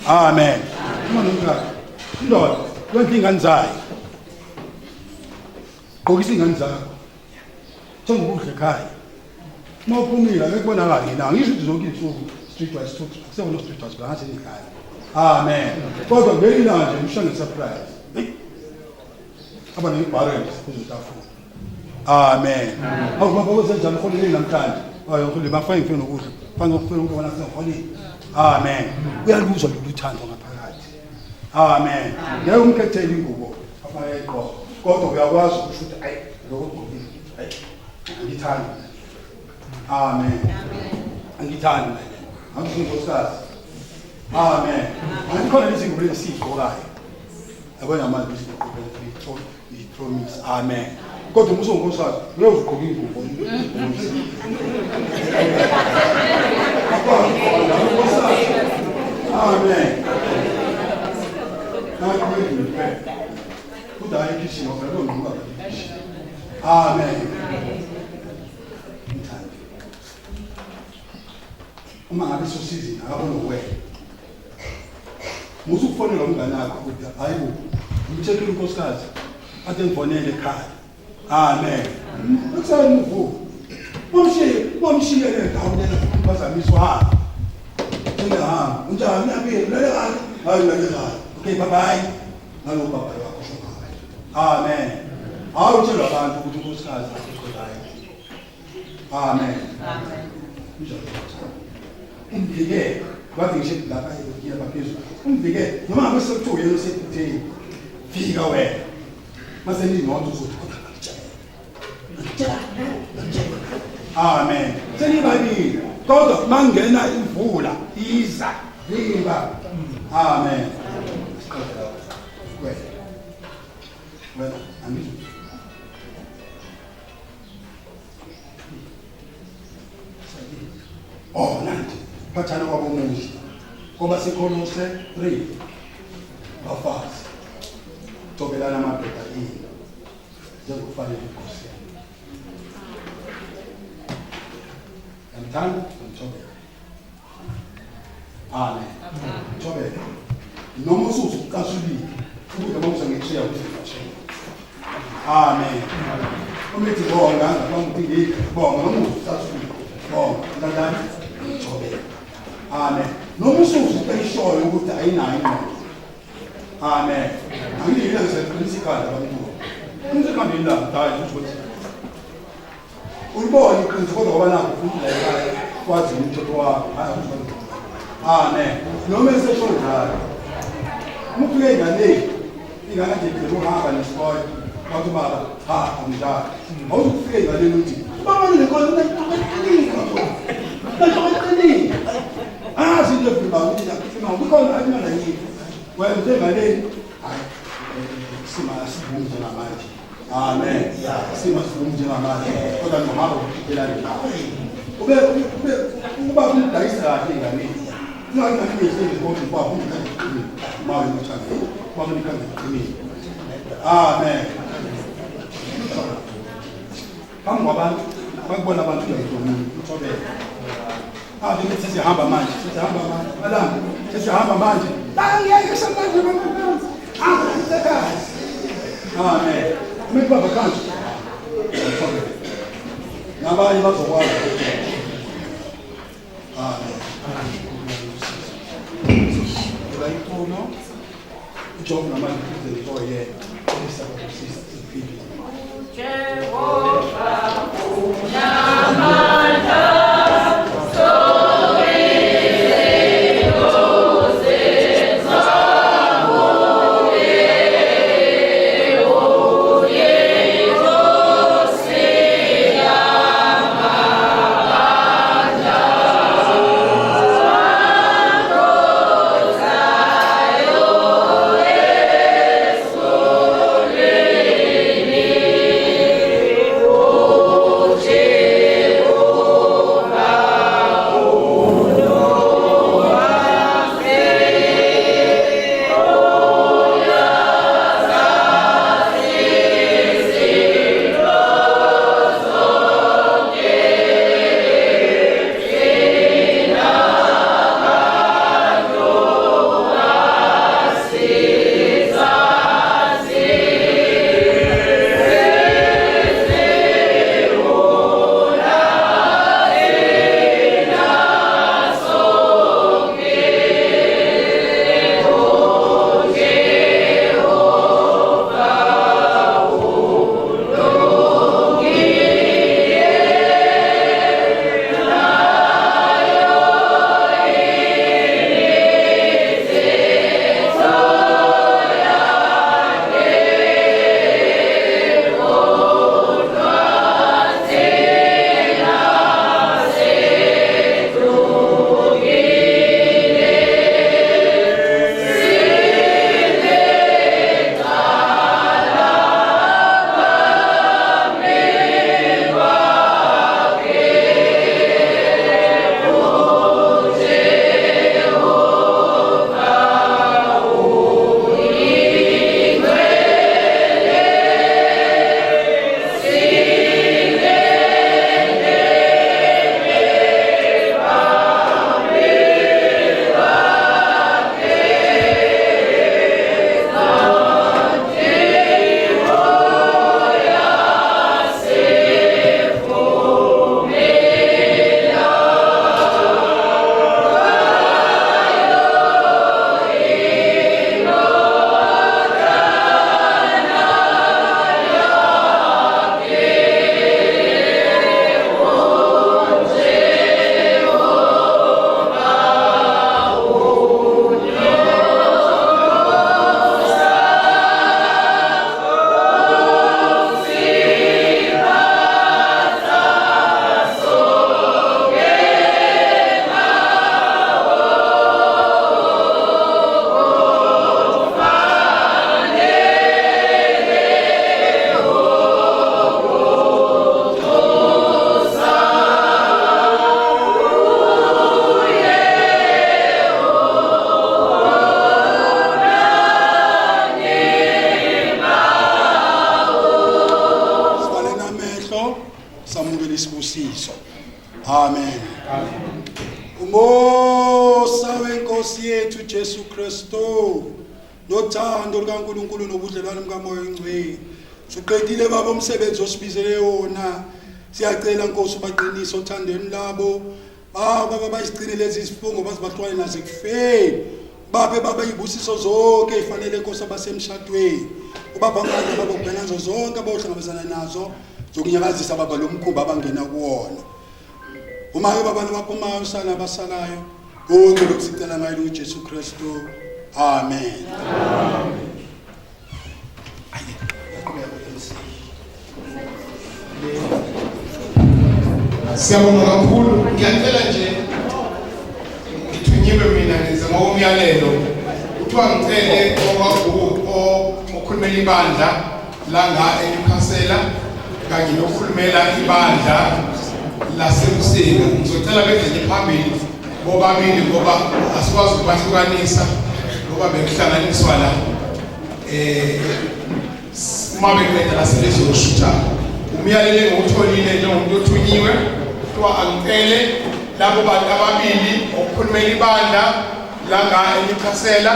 Amen. Hamba nomngane. Indoda yonke ingane zayo. Kokisi ingane zakho. Thenga ukudla ekhaya. Mawuphumile akubonakala yini. Angisho ukuthi zonke insuku street wise kusebona street wise ngathi ekhaya. Amen. Kodwa ngelinye nje mshane surprise. Aba nebhareni kuzotafuna. Amen. Awubaba kwenzenjani uholile namhlanje? Hayi uholile bafike ngifuna ukudla. Fanga ukufuna ukubona kuholile. Amen. Uyaluzwa lokuthanda ngaphakathi. Amen. Ngeke umkhethele ingubo abayeqo. Kodwa uyakwazi ukuthi ayi lokugqokile. Hayi. Ngithanda. Amen. Angithanda. Angikunkosikazi. Amen. Angikhona izingubo ezigqokayo. Yabona manje isigqoko promise. Amen. Kodwa umusonkosikazi uyazigqoka ingubo. Amen. Kudai kishini ofero nunga kishini. Amen. Uma ngabe sosizi akabona wewe. Musu kufonela umngane wakho ukuthi hayibo umthekile unkosikazi ade ngifonele ekhaya. Amen. Ukusana uvuka. Momshiyele ndawo lena uphazamiswa hamba. Ngihamba. Unjani yaphi? Lele kahle. Hayi lele kahle. Okay bye bye. Ngalo baba wakho shona. Amen. Awutshela abantu ukuthi unkosikazi akukhodayo. Amen. Amen. Umvikele bathi ngisho lapha ekhaya baphezulu umvikele noma ngabe sekuthiwe yena usekutheni fika wena mase ninodwa uzothi amen senibabili kodwa mangena imvula iza limba amen wena angizwe oh nanti phathana kwabomuzi ngoba sikhonose 3 bafazi tobelana amadoda ini njengokufanele inkosi yamthanda ngitobela amen ngitobela noma usuze uqashulile ukuthi noma ngitshiya ukuthi amen umithi bonga ngabantu ngiki bonga noma usashulile bonga ngandani ngitobela amen noma usuze uqashoyo ukuthi ayinayo imali amen angiyile ngiseprincipal abantu umsebenzi la dayi ukuthi ulibona iqiniso kodwa ngoba nakho futhi la ekhaya kwazi umthetho wakho amen noma eseshonjalo umufike ingane ingane nje ukuhamba nesikole wathi baba ha amjalo awuzufike ingane uthi baba lekole zinto kuba ukuthi nakufima kukhona abimana yini wena njengale hayi sima sibunje namanje amen sima sibunje namanje kodwa ngohamba ukuphela ube uba umdayisa kahle ngane ngathi ngiyise ngibona uba umdayisa mawe mthanda mawe nikhanda kimi amen phambi abantu bakubona abantu bezomini uthobela ngithi sihamba manje alanga sihamba manje la ngeke samanje bamaphansi ekhaya amen umuntu baba kanje nabanye bazokwazi amen layituno ujob namanje kuze oye isabasisa ifili Jehova unamandla isibusiso. Amen. Umusa wenkosi yethu Jesu Kristu nothando lukaNkulunkulu nobudlelwano bukaMoya oNgcwele siqedile baba umsebenzi osibizele wona. Siyacela Nkosi ubaqinise othandweni labo baba bayisigcine lezi zifungo bazibahlwane nazo ekufeni babe baba ibusiso zonke ezifanele Nkosi abasemshadweni ubaba ngane baba ubhena nazo zonke abahlangabezana nazo zokunyakazisa baba lo mkhumbi abangena kuwona. Uma ke baba nabaphumayo sana abasalayo konke lokusicela ngayo uJesu Kristu. Amen. Siyabonga kakhulu. Ngiyacela nje ngithunyiwe mina ngenze ngokomyalelo kuthiwa ngicele okhulumela ibandla langa eNewcastle kanye nokhulumela ibandla lasekuseni. Ngizocela beze phambili bobabili ngoba asikwazi ukubahlukanisa ngoba bekuhlanganiswa la uma beqeda laselezoshuta umyalelo ngotholile njengomuntu othunyiwe kuthiwa angicele labo bantu ababili okukhulumela ibandla langa eNewcastle.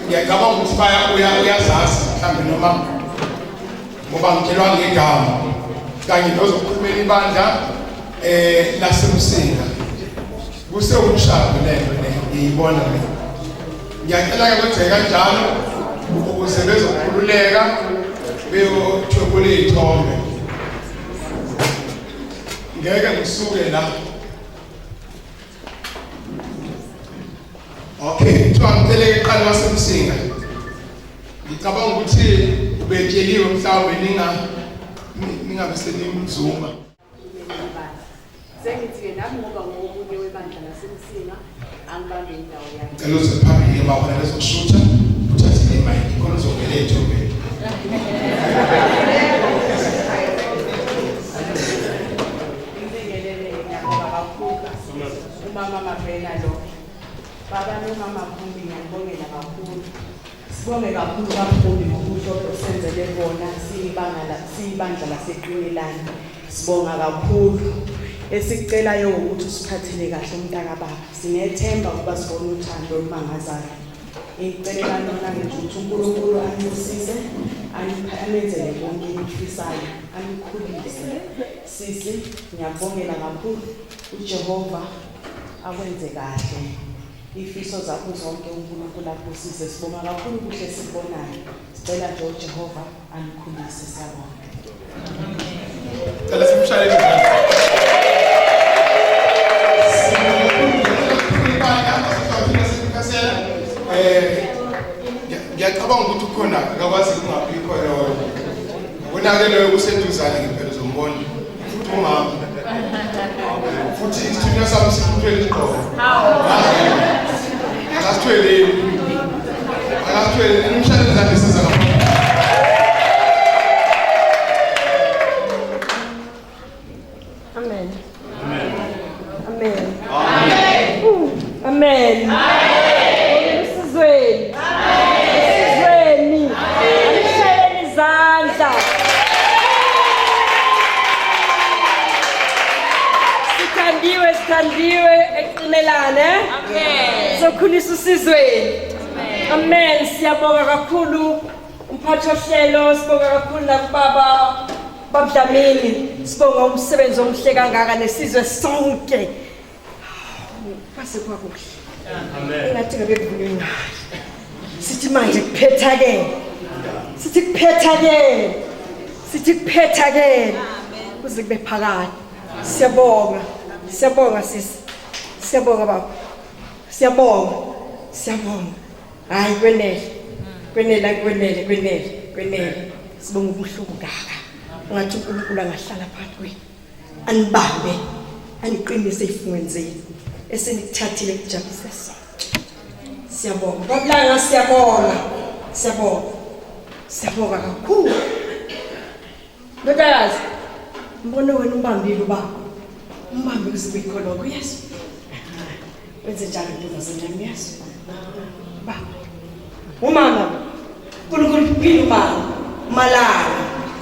Ngiyacabanga ukuthi uyazazi mhlawumbe noma ngoba ngitshelwa ngegama kanye nozokhulumela ibandla lasemusika kusewumshado lento ngiyibona mina. Ngiyacela ke kwenzeke kanjalo ukuze bezokhululeka beyothwebula izithombe. Ngeke ngisuke la. Okay, ngicela iqala wasemsinga. Ngicabanga ukuthi ubetsheliwe mhlawumbe ningabe senimzuma. Sengithi nami ngoba ngomunye webandla lasemsinga angibambe indawo yakhe. Ngicela uzephambili babona bezoshutha uthathe imike khona uzongena ethombeni. Umama mabhena lo baba nomama Khumbi ngiyabongela kakhulu. Sibonge kakhulu kakhulu ngokusho osenzele bona siyibandla laseQinelani. Sibonga kakhulu. Esicelayo ukuthi usiphathele kahle umntaka baba. Sinethemba ukuba sibona uthando olumangazayo. Ngicela nona ngithi uNkulunkulu anisise anenzele konke enifisayo anikhulise. Sisi ngiyabongela kakhulu uJehova akwenze kahle. Ifiso zakho zonke uNkulunkulu akusise. Sibonga kakhulu kuhle sibonayo. Sicela nje uJehova anikhulise siyabonga. Cela simshayele izandla. Ngiyacabanga ukuthi ukhona akakwazi ukungabikho yona. Ubonakele kuseduzane ngempela zombona. Futhi umama. Futhi isithunywa sami sikuthwele isiqhoko. Akasithwele. Akasithwele umshayele izandla siza kakhulu. Amen. Amen. Amen. Isizweni. Isizweni. Alishayeni izandla. Sithandiwe eQinelani. Amen. Sokhulisa usizweni. Amen. Siyabonga kakhulu umphathi ohlelo, sibonga kakhulu nakubaba Babdlamini, sibonga umsebenzi omhle kangaka nesizwe sonke. Kwase kwakuhle. Amen. Engathi ngabe kuvulwe ingalo. Sithi manje kuphetha ke. Sithi kuphetha ke. Sithi kuphetha ke. Kuze kube phakade. Siyabonga. Siyabonga sisi. Siyabonga baba. Siyabonga. Siyabonga. Hayi kwenele. Sibonga ubuhlungu kangaka. Ngathi uNkulunkulu angahlala phakathi kwenu. Anibambe, aniqinise ezifungweni zenu. Esenikuthathile kujabulisa sonke. Siyabonga. Bablanga siyabonga. Siyabonga kakhulu. Ndodakazi, mbone wena umbambile ubaba. Umbambe kuzibe khona kuyesu. Wenze njalo ntombazana yesu. Baba. Umama. uNkulunkulu phila ubaba. Malala.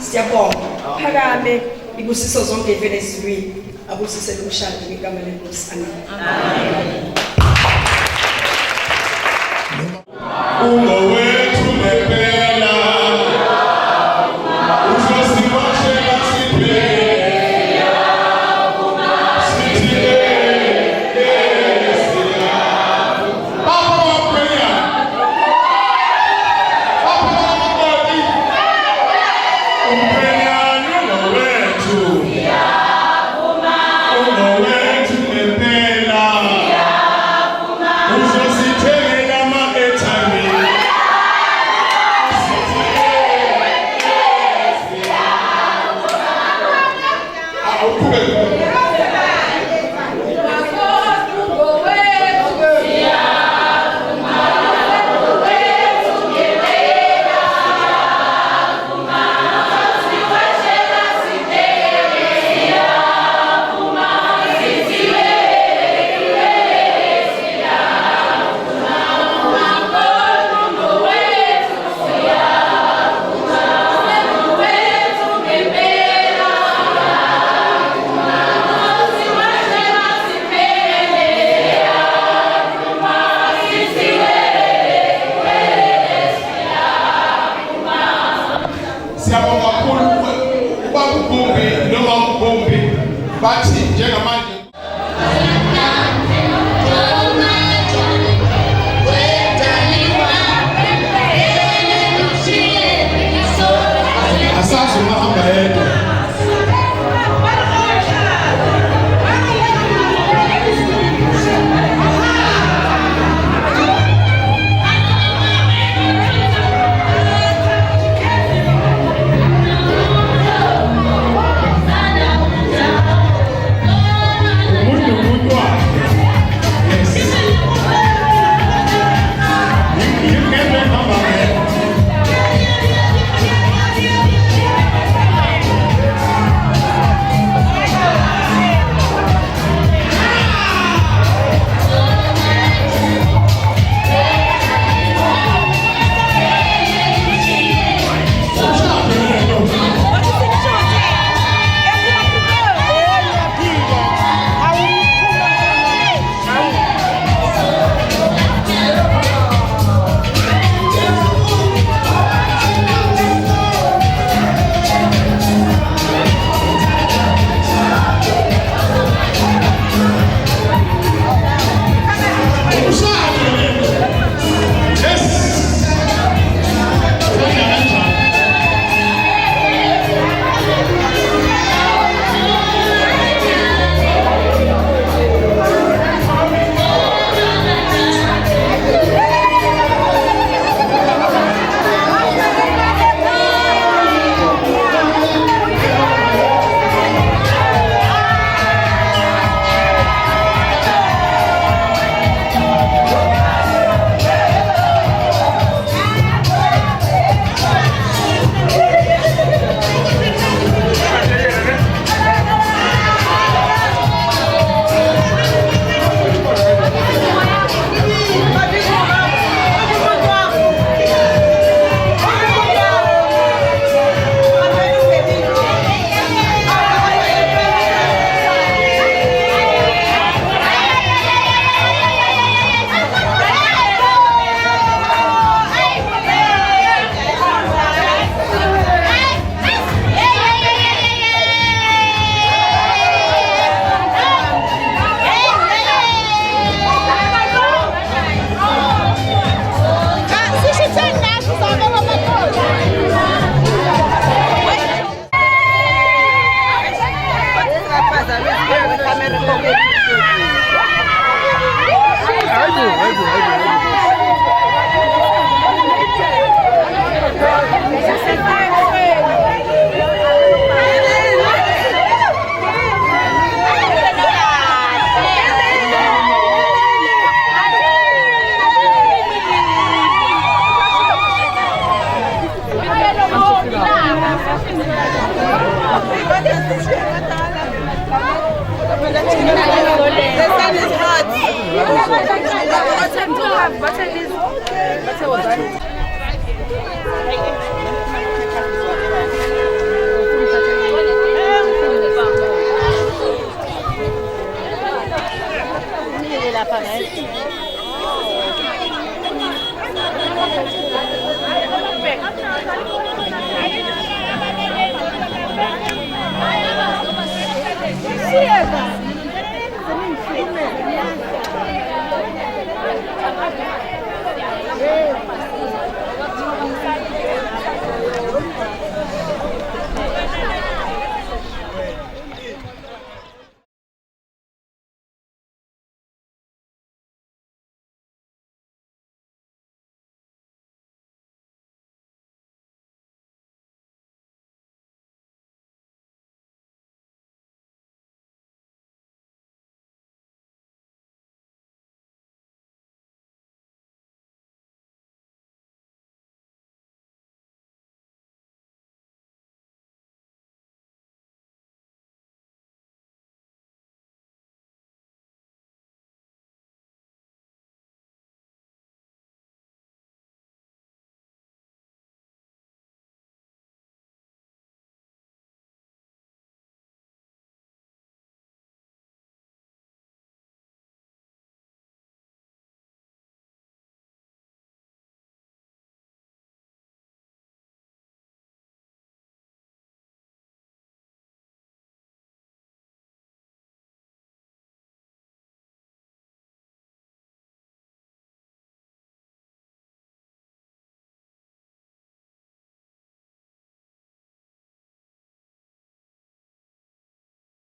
Siyabonga. Phakame ibusiso zonke evele ezulwini abusisele umshado ngegama lenkosi. Amen. Ungowethu ngempela usosiwashela siphela sithi bathi njengamanje asazi umahamba yedwa Button is